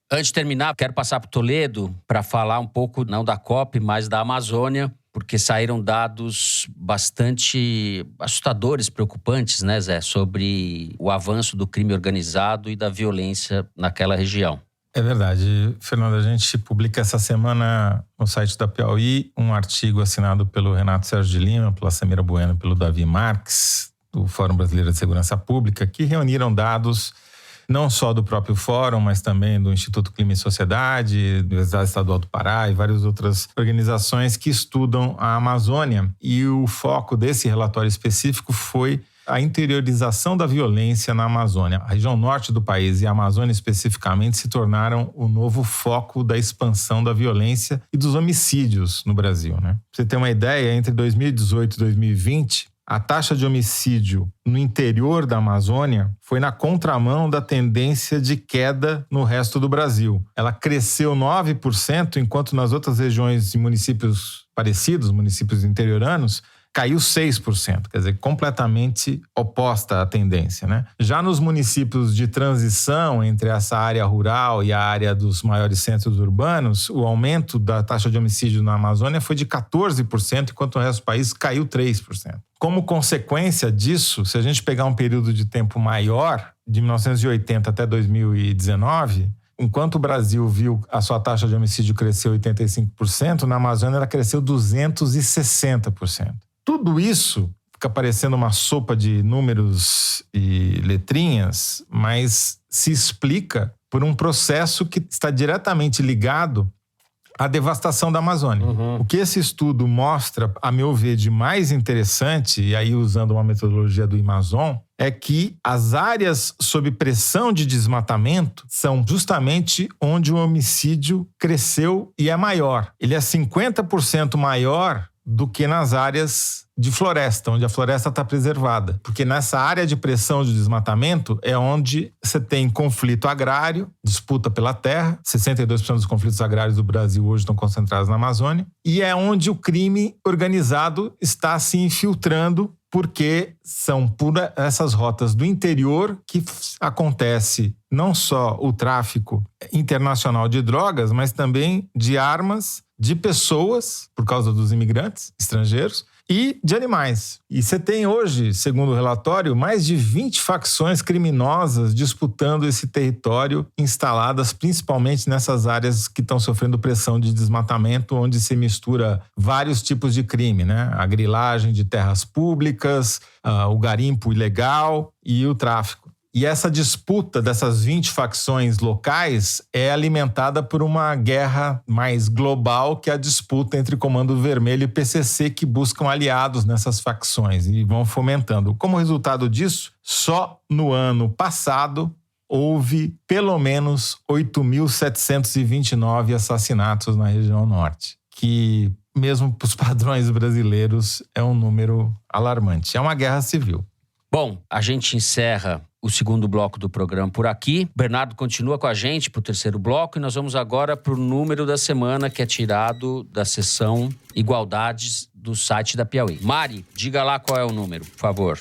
Speaker 2: Antes de terminar, quero passar para o Toledo para falar um pouco, não da COP, mas da Amazônia, porque saíram dados bastante assustadores, preocupantes, né, Zé, sobre o avanço do crime organizado e da violência naquela região.
Speaker 4: É verdade, Fernando. A gente publica essa semana no site da Piauí um artigo assinado pelo Renato Sérgio de Lima, pela Samira Bueno e pelo Davi Marques, do Fórum Brasileiro de Segurança Pública, que reuniram dados não só do próprio Fórum, mas também do Instituto Clima e Sociedade, Universidade Estadual do Pará e várias outras organizações que estudam a Amazônia. E o foco desse relatório específico foi a interiorização da violência na Amazônia. A região norte do país e a Amazônia especificamente se tornaram o novo foco da expansão da violência e dos homicídios no Brasil, né? Pra você ter uma ideia, entre 2018 e 2020, a taxa de homicídio no interior da Amazônia foi na contramão da tendência de queda no resto do Brasil. Ela cresceu 9%, enquanto nas outras regiões e municípios parecidos, municípios interioranos, caiu 6%, quer dizer, completamente oposta à tendência, né? Já nos municípios de transição entre essa área rural e a área dos maiores centros urbanos, o aumento da taxa de homicídio na Amazônia foi de 14%, enquanto o resto do país caiu 3%. Como consequência disso, se a gente pegar um período de tempo maior, de 1980 até 2019, enquanto o Brasil viu a sua taxa de homicídio crescer 85%, na Amazônia ela cresceu 260%. Tudo isso fica parecendo uma sopa de números e letrinhas, mas se explica por um processo que está diretamente ligado à devastação da Amazônia. O que esse estudo mostra, a meu ver, de mais interessante, e aí usando uma metodologia do Amazon, é que as áreas sob pressão de desmatamento são justamente onde o homicídio cresceu e é maior. Ele é 50% maior do que nas áreas de floresta, onde a floresta está preservada. Porque nessa área de pressão de desmatamento é onde você tem conflito agrário, disputa pela terra. 62% dos conflitos agrários do Brasil hoje estão concentrados na Amazônia. E é onde o crime organizado está se infiltrando, porque são por essas rotas do interior que acontece não só o tráfico internacional de drogas, mas também de armas, de pessoas, por causa dos imigrantes estrangeiros, e de animais. E você tem hoje, segundo o relatório, mais de 20 facções criminosas disputando esse território, instaladas principalmente nessas áreas que estão sofrendo pressão de desmatamento, onde se mistura vários tipos de crime, né? A grilagem de terras públicas, o garimpo ilegal e o tráfico. E essa disputa dessas 20 facções locais é alimentada por uma guerra mais global, que é a disputa entre Comando Vermelho e PCC, que buscam aliados nessas facções e vão fomentando. Como resultado disso, só no ano passado houve pelo menos 8.729 assassinatos na região norte, que mesmo para os padrões brasileiros é um número alarmante. É uma guerra civil.
Speaker 2: Bom, a gente encerra o segundo bloco do programa por aqui. Bernardo continua com a gente para o terceiro bloco e nós vamos agora para o número da semana, que é tirado da seção Igualdades do site da Piauí. Mari, diga lá qual é o número, por favor.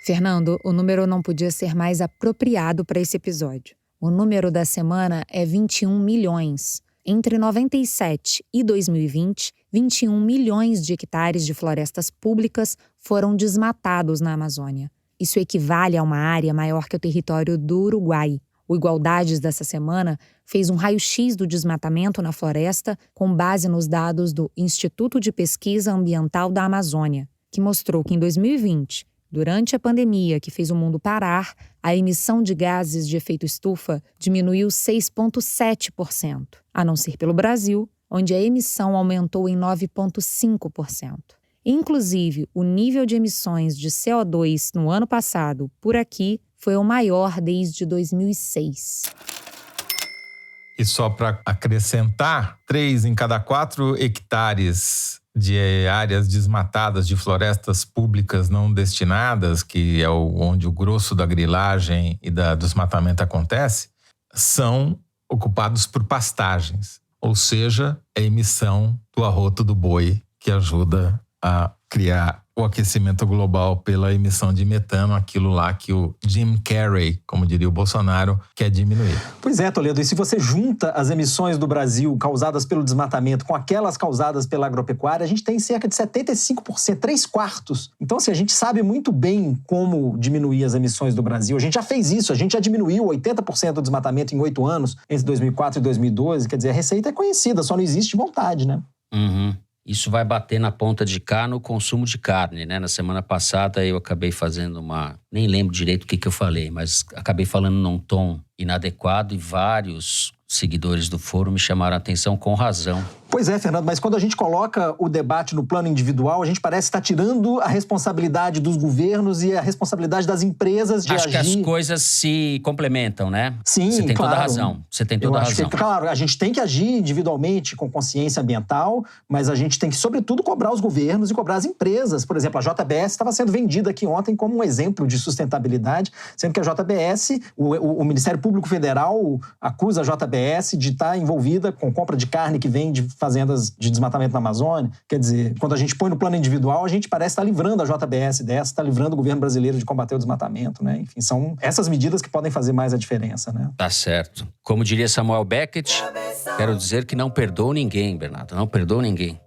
Speaker 1: Fernando, o número não podia ser mais apropriado para esse episódio. O número da semana é 21 milhões. Entre 97 e 2020, 21 milhões de hectares de florestas públicas foram desmatados na Amazônia. Isso equivale a uma área maior que o território do Uruguai. O Igualdades dessa semana fez um raio-x do desmatamento na floresta com base nos dados do Instituto de Pesquisa Ambiental da Amazônia, que mostrou que em 2020, durante a pandemia que fez o mundo parar, a emissão de gases de efeito estufa diminuiu 6,7%, a não ser pelo Brasil, onde a emissão aumentou em 9,5%. Inclusive, o nível de emissões de CO2 no ano passado, por aqui, foi o maior desde 2006.
Speaker 4: E só para acrescentar, 3 em cada 4 hectares de áreas desmatadas de florestas públicas não destinadas, que é onde o grosso da grilagem e do desmatamento acontece, são ocupados por pastagens, ou seja, a emissão do arroto do boi, que ajuda a criar o aquecimento global pela emissão de metano, aquilo lá que o Jim Carrey, como diria o Bolsonaro, quer diminuir.
Speaker 7: Pois é, Toledo, e se você junta as emissões do Brasil causadas pelo desmatamento com aquelas causadas pela agropecuária, a gente tem cerca de 75%, 3/4. Então, assim, a gente sabe muito bem como diminuir as emissões do Brasil. A gente já fez isso, a gente já diminuiu 80% do desmatamento em 8 anos, entre 2004 e 2012. Quer dizer, a receita é conhecida, só não existe vontade, né?
Speaker 2: Uhum. Isso vai bater na ponta de cá no consumo de carne, né? Na semana passada eu acabei fazendo nem lembro direito o que eu falei, mas acabei falando num tom inadequado e vários seguidores do fórum me chamaram a atenção com razão.
Speaker 7: Pois é, Fernando, mas quando a gente coloca o debate no plano individual, a gente parece estar tirando a responsabilidade dos governos e a responsabilidade das empresas de agir.
Speaker 2: Acho que as coisas se complementam, né?
Speaker 7: Sim,
Speaker 2: Você tem
Speaker 7: claro.
Speaker 2: toda a razão. Você tem toda a razão.
Speaker 7: Claro, a gente tem que agir individualmente com consciência ambiental, mas a gente tem que, sobretudo, cobrar os governos e cobrar as empresas. Por exemplo, a JBS estava sendo vendida aqui ontem como um exemplo de sustentabilidade, sendo que a JBS, o Ministério Público Federal acusa a JBS de estar envolvida com compra de carne que vem de fazendas de desmatamento na Amazônia. Quer dizer, quando a gente põe no plano individual, a gente parece estar livrando a JBS dessa, está livrando o governo brasileiro de combater o desmatamento, né? Enfim, são essas medidas que podem fazer mais a diferença, né?
Speaker 2: Tá certo. Como diria Samuel Beckett, quero dizer que não perdoo ninguém, Bernardo, não perdoo ninguém.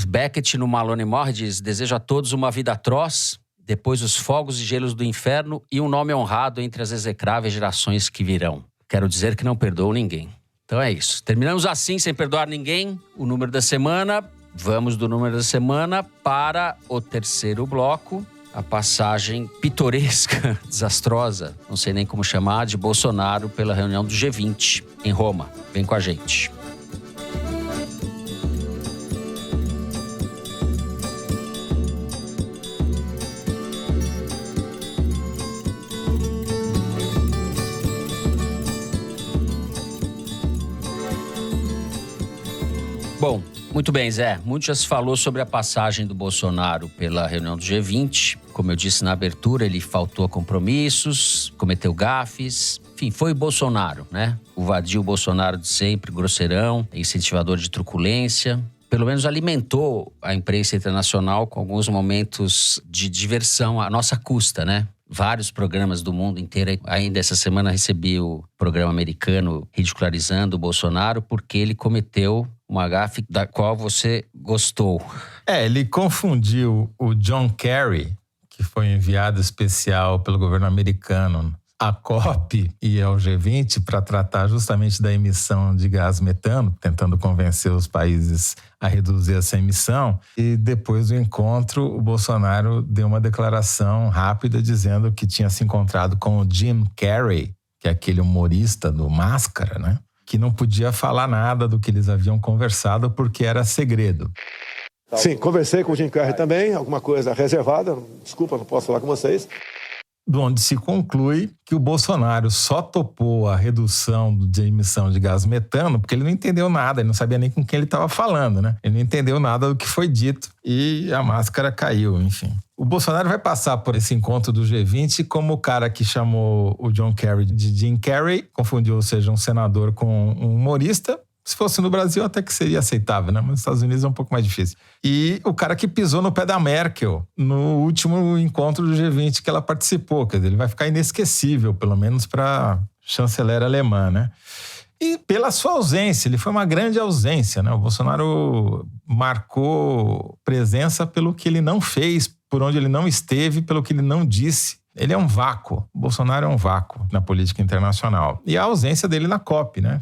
Speaker 2: Beckett, no Malone Morre, diz: desejo a todos uma vida atroz, depois os fogos e gelos do inferno e um nome honrado entre as execráveis gerações que virão. Quero dizer que não perdoo ninguém. Então é isso. Terminamos assim, sem perdoar ninguém, o número da semana. Vamos do número da semana para o terceiro bloco. A passagem pitoresca, desastrosa, não sei nem como chamar, de Bolsonaro pela reunião do G20 em Roma. Vem com a gente. Bom, muito bem, Zé. Muito já se falou sobre a passagem do Bolsonaro pela reunião do G20. Como eu disse na abertura, ele faltou a compromissos, cometeu gafes. Enfim, foi o Bolsonaro, né? O vadio Bolsonaro de sempre, grosseirão, incentivador de truculência. Pelo menos alimentou a imprensa internacional com alguns momentos de diversão à nossa custa, né? Vários programas do mundo inteiro. Ainda essa semana recebi o programa americano ridicularizando o Bolsonaro porque ele cometeu uma gafe da qual você gostou.
Speaker 4: Ele confundiu o John Kerry, que foi enviado especial pelo governo americano à COP e ao G20 para tratar justamente da emissão de gás metano, tentando convencer os países a reduzir essa emissão. E depois do encontro, o Bolsonaro deu uma declaração rápida dizendo que tinha se encontrado com o Jim Carrey, que é aquele humorista do Máscara, né? Que não podia falar nada do que eles haviam conversado porque era segredo.
Speaker 8: Sim, conversei com o Jim Carrey também, alguma coisa reservada, desculpa, não posso falar com vocês.
Speaker 4: Do onde se conclui que o Bolsonaro só topou a redução de emissão de gás metano porque ele não entendeu nada, ele não sabia nem com quem ele estava falando, né? Ele não entendeu nada do que foi dito e a máscara caiu, enfim. O Bolsonaro vai passar por esse encontro do G20 como o cara que chamou o John Kerry de Jim Carrey, confundiu, ou seja, um senador com um humorista. Se fosse no Brasil, até que seria aceitável, né? Mas nos Estados Unidos é um pouco mais difícil. E o cara que pisou no pé da Merkel no último encontro do G20 que ela participou. Quer dizer, ele vai ficar inesquecível, pelo menos para a chanceler alemã, né? E pela sua ausência, ele foi uma grande ausência, né? O Bolsonaro marcou presença pelo que ele não fez, por onde ele não esteve, pelo que ele não disse. Ele é um vácuo. O Bolsonaro é um vácuo na política internacional. E a ausência dele na COP, né?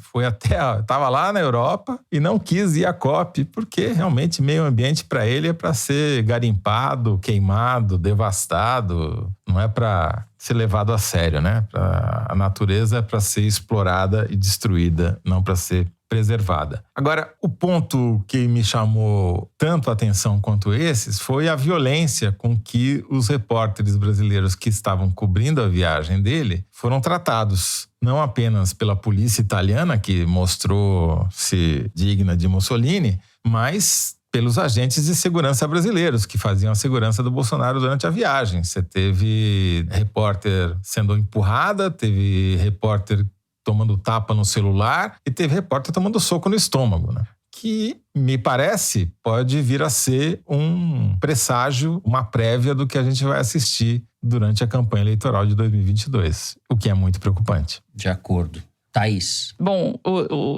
Speaker 4: Estava lá na Europa e não quis ir à COP, porque realmente meio ambiente para ele é para ser garimpado, queimado, devastado. Não é para ser levado a sério, né? A natureza é para ser explorada e destruída, não para ser preservada. Agora, o ponto que me chamou tanto a atenção quanto esses foi a violência com que os repórteres brasileiros que estavam cobrindo a viagem dele foram tratados. Não apenas pela polícia italiana, que mostrou-se digna de Mussolini, mas pelos agentes de segurança brasileiros, que faziam a segurança do Bolsonaro durante a viagem. Você teve repórter sendo empurrada, teve repórter tomando tapa no celular e teve repórter tomando soco no estômago, né? Que, me parece, pode vir a ser um presságio, uma prévia do que a gente vai assistir durante a campanha eleitoral de 2022, o que é muito preocupante.
Speaker 2: De acordo. Thaís.
Speaker 6: Bom,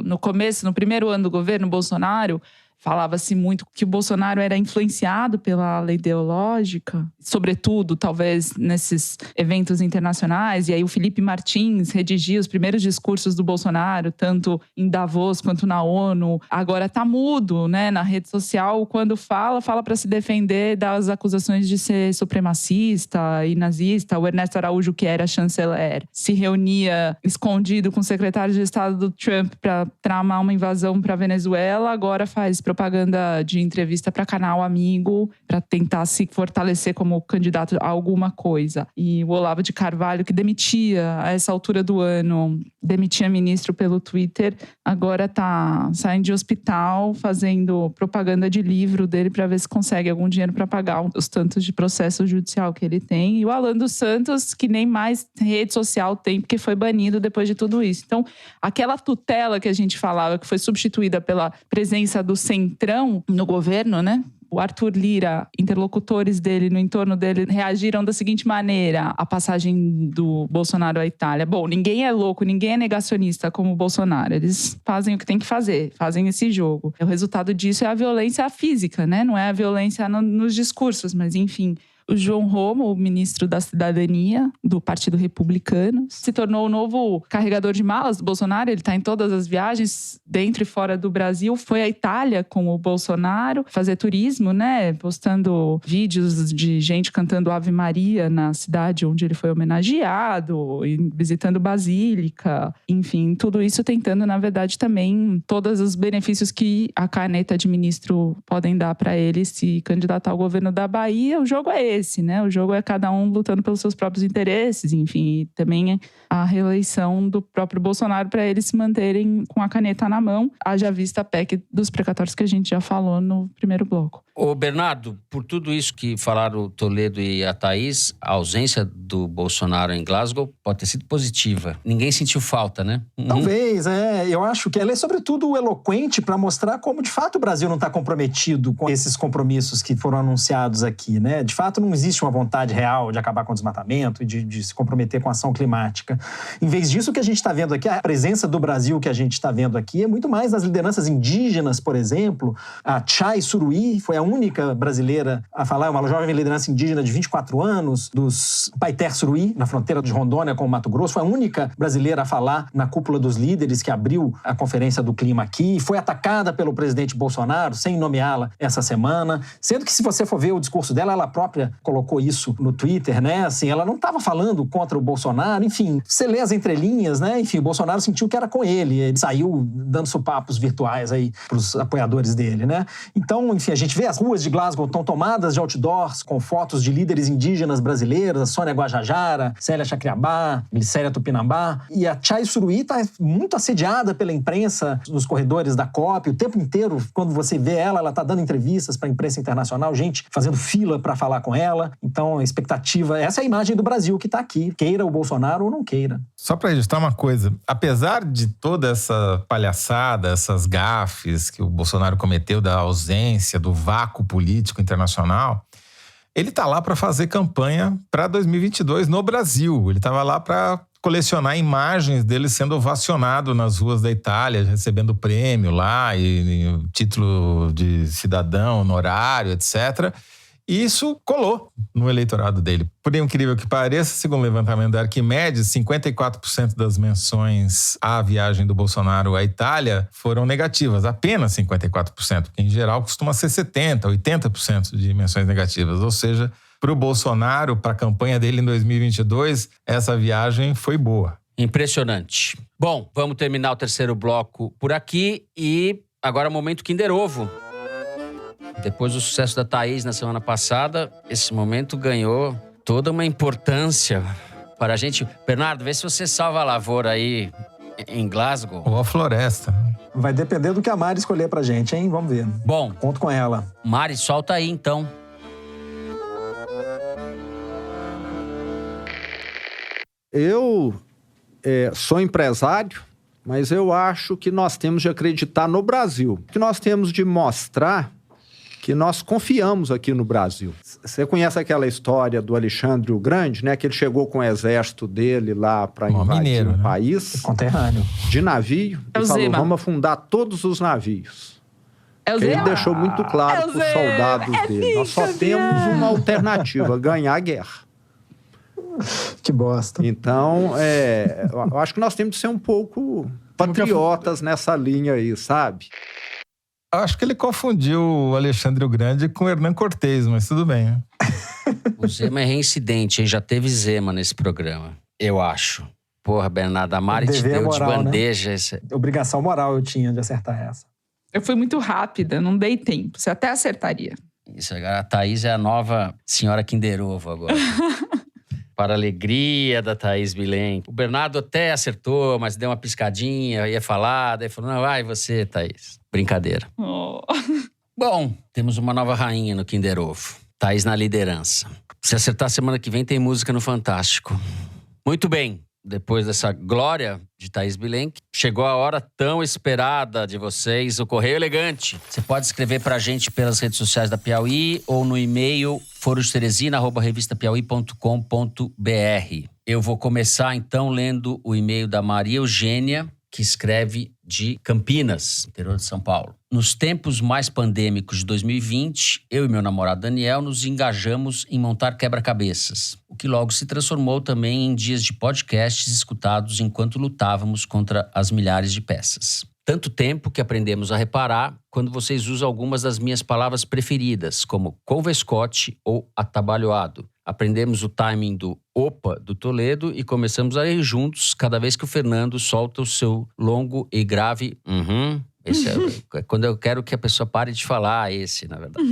Speaker 6: no começo, no primeiro ano do governo Bolsonaro, falava-se muito que o Bolsonaro era influenciado pela ala ideológica, sobretudo, talvez, nesses eventos internacionais. E aí o Felipe Martins redigia os primeiros discursos do Bolsonaro, tanto em Davos quanto na ONU. Agora tá mudo, né? Na rede social, quando fala para se defender das acusações de ser supremacista e nazista. O Ernesto Araújo, que era chanceler, se reunia escondido com o secretário de Estado do Trump para tramar uma invasão para a Venezuela. Agora faz propaganda de entrevista para canal amigo, para tentar se fortalecer como candidato a alguma coisa. E o Olavo de Carvalho, que demitia a essa altura do ano, demitia ministro pelo Twitter, agora tá saindo de hospital, fazendo propaganda de livro dele para ver se consegue algum dinheiro para pagar os tantos de processo judicial que ele tem. E o Alan dos Santos, que nem mais rede social tem, porque foi banido depois de tudo isso. Então, aquela tutela que a gente falava, que foi substituída pela presença do centrão no governo, né? O Arthur Lira, interlocutores dele, no entorno dele, reagiram da seguinte maneira à passagem do Bolsonaro à Itália. Bom, ninguém é louco, ninguém é negacionista como o Bolsonaro. Eles fazem o que tem que fazer, fazem esse jogo. O resultado disso é a violência física, né? Não é a violência nos discursos, mas enfim. O João Romo, o ministro da Cidadania do Partido Republicano, se tornou o novo carregador de malas do Bolsonaro. Ele está em todas as viagens, dentro e fora do Brasil. Foi à Itália com o Bolsonaro fazer turismo, né? Postando vídeos de gente cantando Ave Maria na cidade onde ele foi homenageado, visitando Basílica. Enfim, tudo isso tentando, na verdade, também todos os benefícios que a caneta de ministro podem dar para ele se candidatar ao governo da Bahia. O jogo é esse, né? O jogo é cada um lutando pelos seus próprios interesses, enfim, e também a reeleição do próprio Bolsonaro para eles se manterem com a caneta na na mão, haja vista a PEC dos precatórios que a gente já falou no primeiro bloco.
Speaker 2: Ô Bernardo, por tudo isso que falaram o Toledo e a Thaís, a ausência do Bolsonaro em Glasgow pode ter sido positiva. Ninguém sentiu falta, né?
Speaker 7: Talvez, eu acho que ela é sobretudo eloquente para mostrar como de fato o Brasil não está comprometido com esses compromissos que foram anunciados aqui, né? De fato não existe uma vontade real de acabar com o desmatamento e de se comprometer com a ação climática. Em vez disso, o que a gente está vendo aqui, a presença do Brasil que a gente está vendo aqui é muito mais das lideranças indígenas, por exemplo. A Chai Suruí foi a única brasileira a falar, uma jovem liderança indígena de 24 anos, dos Paiter Suruí, na fronteira de Rondônia com o Mato Grosso, foi a única brasileira a falar na cúpula dos líderes que abriu a Conferência do Clima aqui, foi atacada pelo presidente Bolsonaro, sem nomeá-la essa semana, sendo que se você for ver o discurso dela, ela própria colocou isso no Twitter, né? Assim, ela não estava falando contra o Bolsonaro, enfim, você lê as entrelinhas, né? Enfim, o Bolsonaro sentiu que era com ele saiu dando supapos virtuais aí pros apoiadores dele, né? Então, enfim, a gente vê as ruas de Glasgow estão tomadas de outdoors com fotos de líderes indígenas brasileiras, Sônia Guajajara, Célia Chacriabá, Glicéria Tupinambá. E a Chai Suruí está muito assediada pela imprensa nos corredores da COP. O tempo inteiro, quando você vê ela está dando entrevistas para a imprensa internacional, gente fazendo fila para falar com ela. Então, a expectativa... Essa é a imagem do Brasil que está aqui, queira o Bolsonaro ou não queira.
Speaker 4: Só para registrar uma coisa, apesar de toda essa palhaçada, essas gafes que o Bolsonaro cometeu da ausência, do vácuo político internacional, ele está lá para fazer campanha para 2022 no Brasil. Ele estava lá para colecionar imagens dele sendo ovacionado nas ruas da Itália, recebendo prêmio lá e título de cidadão honorário, etc. E isso colou no eleitorado dele. Por incrível que pareça, segundo o levantamento da Arquimedes, 54% das menções à viagem do Bolsonaro à Itália foram negativas. Apenas 54%, porque em geral costuma ser 70%, 80% de menções negativas. Ou seja, para o Bolsonaro, para a campanha dele em 2022, essa viagem foi boa.
Speaker 2: Impressionante. Bom, vamos terminar o terceiro bloco por aqui e agora é o momento Kinder Ovo. Depois do sucesso da Thaís na semana passada, esse momento ganhou toda uma importância para a gente. Bernardo, vê se você salva a lavoura aí em Glasgow.
Speaker 4: Ou a floresta.
Speaker 7: Vai depender do que a Mari escolher pra gente, hein? Vamos ver.
Speaker 2: Bom.
Speaker 7: Conto com ela.
Speaker 2: Mari, solta aí então.
Speaker 9: Eu sou empresário, mas eu acho que nós temos de acreditar no Brasil. Que nós temos de mostrar que nós confiamos aqui no Brasil. Você conhece aquela história do Alexandre o Grande, né? Que ele chegou com o exército dele lá para invadir um país.
Speaker 7: Conterrâneo.
Speaker 9: De navio. E falou, vamos afundar todos os navios. Ele deixou muito claro para os soldados dele. Nós só temos uma alternativa, ganhar a guerra.
Speaker 7: Que bosta.
Speaker 9: Então, eu acho que nós temos de ser um pouco patriotas nessa linha aí, sabe?
Speaker 4: Acho que ele confundiu o Alexandre o Grande com o Hernán Cortés, mas tudo bem. Né?
Speaker 2: O Zema é reincidente, hein? Já teve Zema nesse programa, eu acho. Porra, Bernardo, a Mari te deu moral, de bandeja. Né?
Speaker 7: Obrigação moral eu tinha de acertar essa.
Speaker 6: Eu fui muito rápida, não dei tempo. Você até acertaria.
Speaker 2: Isso, agora a Thaís é a nova senhora Kinder Ovo agora. Para a alegria da Thaís Bilenque. O Bernardo até acertou, mas deu uma piscadinha, ia falar, daí falou, não, vai você, Thaís. Brincadeira.
Speaker 6: Oh.
Speaker 2: Bom, temos uma nova rainha no Kinder Ovo. Thaís na liderança. Se acertar semana que vem, tem música no Fantástico. Muito bem. Depois dessa glória de Thaís Bilenque, chegou a hora tão esperada de vocês, o Correio Elegante. Você pode escrever pra gente pelas redes sociais da Piauí ou no e-mail forosteresina@revistapiauí.com.br. Eu vou começar, então, lendo o e-mail da Maria Eugênia, que escreve de Campinas, interior de São Paulo. Nos tempos mais pandêmicos de 2020, eu e meu namorado Daniel nos engajamos em montar quebra-cabeças, o que logo se transformou também em dias de podcasts escutados enquanto lutávamos contra as milhares de peças. Tanto tempo que aprendemos a reparar quando vocês usam algumas das minhas palavras preferidas, como convescote ou atabalhoado. Aprendemos o timing do opa do Toledo e começamos a ir juntos cada vez que o Fernando solta o seu longo e grave Esse é quando eu quero que a pessoa pare de falar, na verdade.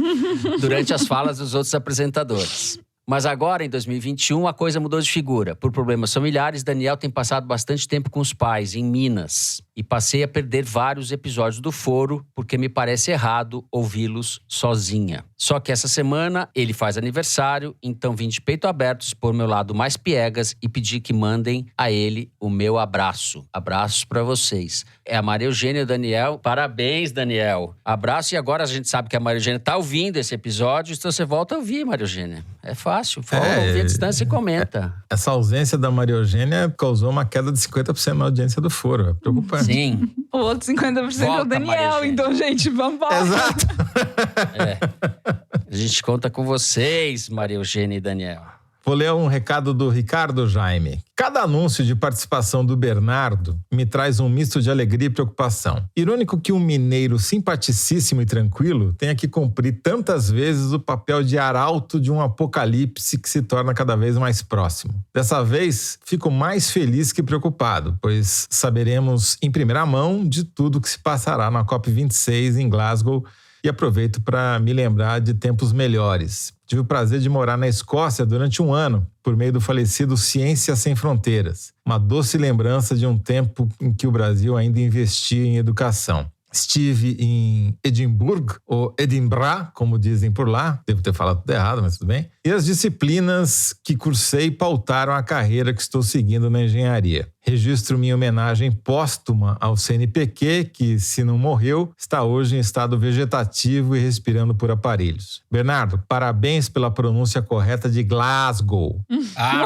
Speaker 2: Durante as falas dos outros apresentadores. Mas agora, em 2021, a coisa mudou de figura. Por problemas familiares, Daniel tem passado bastante tempo com os pais, em Minas. E passei a perder vários episódios do Foro, porque me parece errado ouvi-los sozinha. Só que essa semana ele faz aniversário, então vim de peito aberto expor meu lado mais piegas e pedir que mandem a ele o meu abraço. Abraços pra vocês. É a Maria Eugênia e o Daniel. Parabéns, Daniel. Abraço. E agora a gente sabe que a Maria Eugênia tá ouvindo esse episódio, então você volta a ouvir, Maria Eugênia. É fácil. Ouvir a distância e comenta.
Speaker 4: Essa ausência da Maria Eugênia causou uma queda de 50% na audiência do Foro. É preocupante.
Speaker 2: Sim.
Speaker 6: O outro 50% é o Daniel. Então, gente, vamos embora.
Speaker 4: Exato.
Speaker 2: A gente conta com vocês, Maria Eugênia e Daniel.
Speaker 4: Vou ler um recado do Ricardo Jaime. Cada anúncio de participação do Bernardo me traz um misto de alegria e preocupação. Irônico que um mineiro simpaticíssimo e tranquilo tenha que cumprir tantas vezes o papel de arauto de um apocalipse que se torna cada vez mais próximo. Dessa vez, fico mais feliz que preocupado, pois saberemos em primeira mão de tudo que se passará na COP26 em Glasgow e aproveito para me lembrar de tempos melhores. Tive o prazer de morar na Escócia durante 1 ano, por meio do falecido Ciências Sem Fronteiras. Uma doce lembrança de um tempo em que o Brasil ainda investia em educação. Estive em Edimburgo, ou Edinburgh, como dizem por lá. Devo ter falado tudo errado, mas tudo bem. E as disciplinas que cursei pautaram a carreira que estou seguindo na engenharia. Registro minha homenagem póstuma ao CNPq, que, se não morreu, está hoje em estado vegetativo e respirando por aparelhos. Bernardo, parabéns pela pronúncia correta de Glasgow.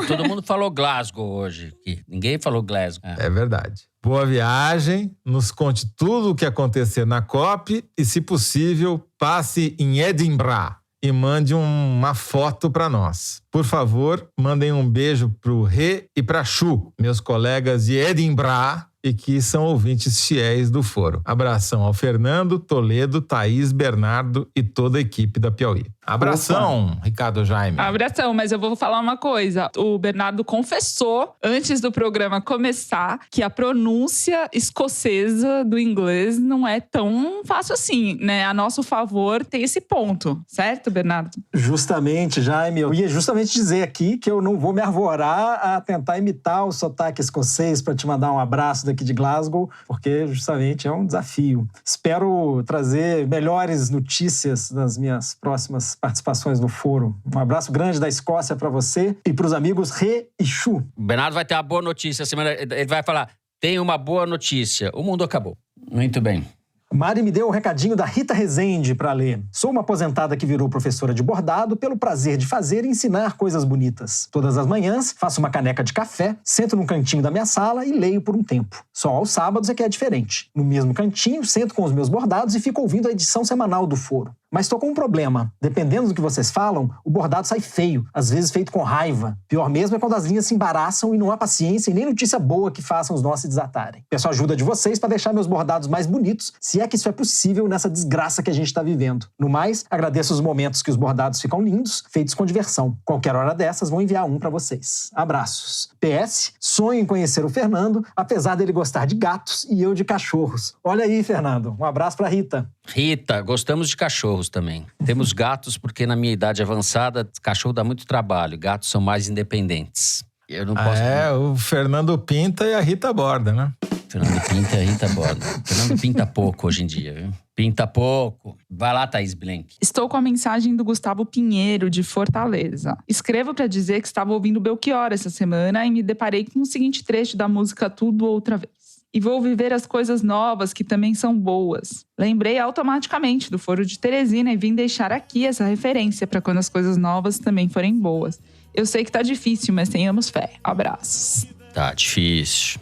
Speaker 2: Todo mundo falou Glasgow hoje. Ninguém falou Glasgow.
Speaker 4: É verdade. Boa viagem, nos conte tudo o que acontecer na COP e, se possível, passe em Edinburgh e mande uma foto para nós. Por favor, mandem um beijo pro Rê e pra Chu, meus colegas de Edinburgh e que são ouvintes fiéis do Foro. Abração ao Fernando, Toledo, Thaís, Bernardo e toda a equipe da Piauí. Abração, Ricardo Jaime.
Speaker 6: Abração, mas eu vou falar uma coisa. O Bernardo confessou, antes do programa começar, que a pronúncia escocesa do inglês não é tão fácil assim, né? A nosso favor tem esse ponto, certo, Bernardo?
Speaker 7: Justamente, Jaime. Eu ia justamente dizer aqui que eu não vou me arvorar a tentar imitar o sotaque escocês para te mandar um abraço daqui de Glasgow, porque justamente é um desafio. Espero trazer melhores notícias nas minhas próximas participações no Foro. Um abraço grande da Escócia para você e para os amigos Rê e Chu.
Speaker 2: O Bernardo vai ter uma boa notícia. Semana ele vai falar, tem uma boa notícia. O mundo acabou. Muito bem.
Speaker 7: Mari me deu o recadinho da Rita Rezende para ler. Sou uma aposentada que virou professora de bordado pelo prazer de fazer e ensinar coisas bonitas. Todas as manhãs, faço uma caneca de café, sento num cantinho da minha sala e leio por um tempo. Só aos sábados é que é diferente. No mesmo cantinho, sento com os meus bordados e fico ouvindo a edição semanal do Foro. Mas tô com um problema. Dependendo do que vocês falam, o bordado sai feio, às vezes feito com raiva. Pior mesmo é quando as linhas se embaraçam e não há paciência e nem notícia boa que façam os nossos se desatarem. Peço a ajuda de vocês para deixar meus bordados mais bonitos, se é que isso é possível nessa desgraça que a gente está vivendo. No mais, agradeço os momentos que os bordados ficam lindos, feitos com diversão. Qualquer hora dessas, vou enviar um para vocês. Abraços. PS, sonho em conhecer o Fernando, apesar dele gostar de gatos e eu de cachorros. Olha aí, Fernando. Um abraço para Rita.
Speaker 2: Rita, gostamos de cachorros também. Temos gatos porque na minha idade avançada, cachorro dá muito trabalho. Gatos são mais independentes. Eu não posso...
Speaker 4: o Fernando pinta e a Rita borda, né?
Speaker 2: Fernando pinta e a Rita borda. Fernando pinta pouco hoje em dia, viu? Pinta pouco. Vai lá, Thaís Blenk.
Speaker 6: Estou com a mensagem do Gustavo Pinheiro, de Fortaleza. Escrevo para dizer que estava ouvindo Belchior essa semana e me deparei com o seguinte trecho da música Tudo Outra Vez. E vou viver as coisas novas que também são boas. Lembrei automaticamente do Foro de Teresina e vim deixar aqui essa referência para quando as coisas novas também forem boas. Eu sei que tá difícil, mas tenhamos fé. Abraços.
Speaker 2: Tá difícil,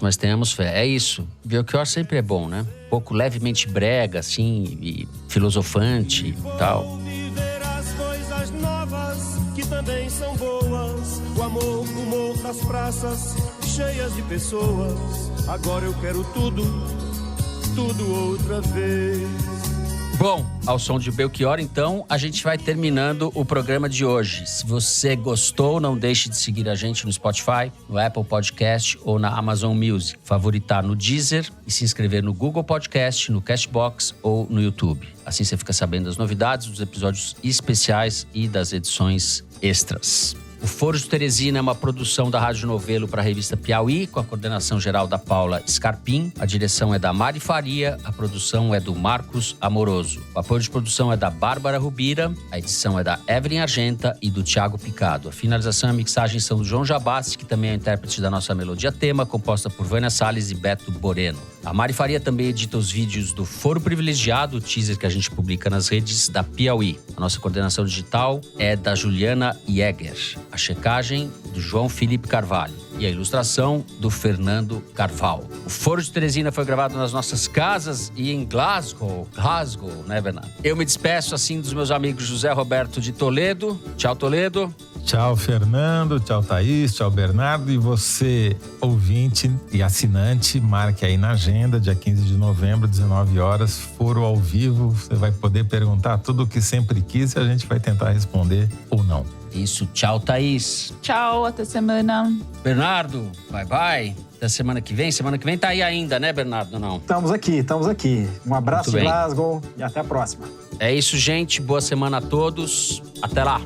Speaker 2: mas tenhamos fé. É isso. Belchior sempre é bom, né? Um pouco levemente brega, assim, e filosofante e tal.
Speaker 10: Vou viver as coisas novas que também são boas. O amor, o humor das praças cheias de pessoas. Agora eu quero tudo outra vez.
Speaker 2: Bom, ao som de Belchior, então, a gente vai terminando o programa de hoje. Se você gostou, não deixe de seguir a gente no Spotify, no Apple Podcast ou na Amazon Music. Favoritar no Deezer e se inscrever no Google Podcast, no Castbox ou no YouTube. Assim você fica sabendo das novidades, dos episódios especiais e das edições extras. O Foro de Teresina é uma produção da Rádio Novelo para a revista Piauí, com a coordenação geral da Paula Scarpim. A direção é da Mari Faria, a produção é do Marcos Amoroso. O apoio de produção é da Bárbara Rubira, a edição é da Evelyn Argenta e do Thiago Picado. A finalização e a mixagem são do João Jabassi, que também é o intérprete da nossa melodia tema, composta por Vânia Salles e Beto Boreno. A Mari Faria também edita os vídeos do Foro Privilegiado, o teaser que a gente publica nas redes da Piauí. A nossa coordenação digital é da Juliana Jäger. A checagem do João Felipe Carvalho e a ilustração do Fernando Carvalho. O Foro de Teresina foi gravado nas nossas casas e em Glasgow, né, Bernardo? Eu me despeço assim dos meus amigos José Roberto de Toledo. Tchau, Toledo.
Speaker 4: Tchau, Fernando. Tchau, Thaís. Tchau, Bernardo. E você, ouvinte e assinante, marque aí na agenda, dia 15 de novembro, 19 horas, Foro ao vivo. Você vai poder perguntar tudo o que sempre quis e a gente vai tentar responder ou não.
Speaker 2: Isso. Tchau, Thaís.
Speaker 6: Tchau, até semana.
Speaker 2: Bernardo, bye. Até semana que vem. Semana que vem tá aí ainda, né, Bernardo? Não?
Speaker 7: Estamos aqui. Um abraço de Glasgow e até a próxima.
Speaker 2: É isso, gente. Boa semana a todos. Até lá.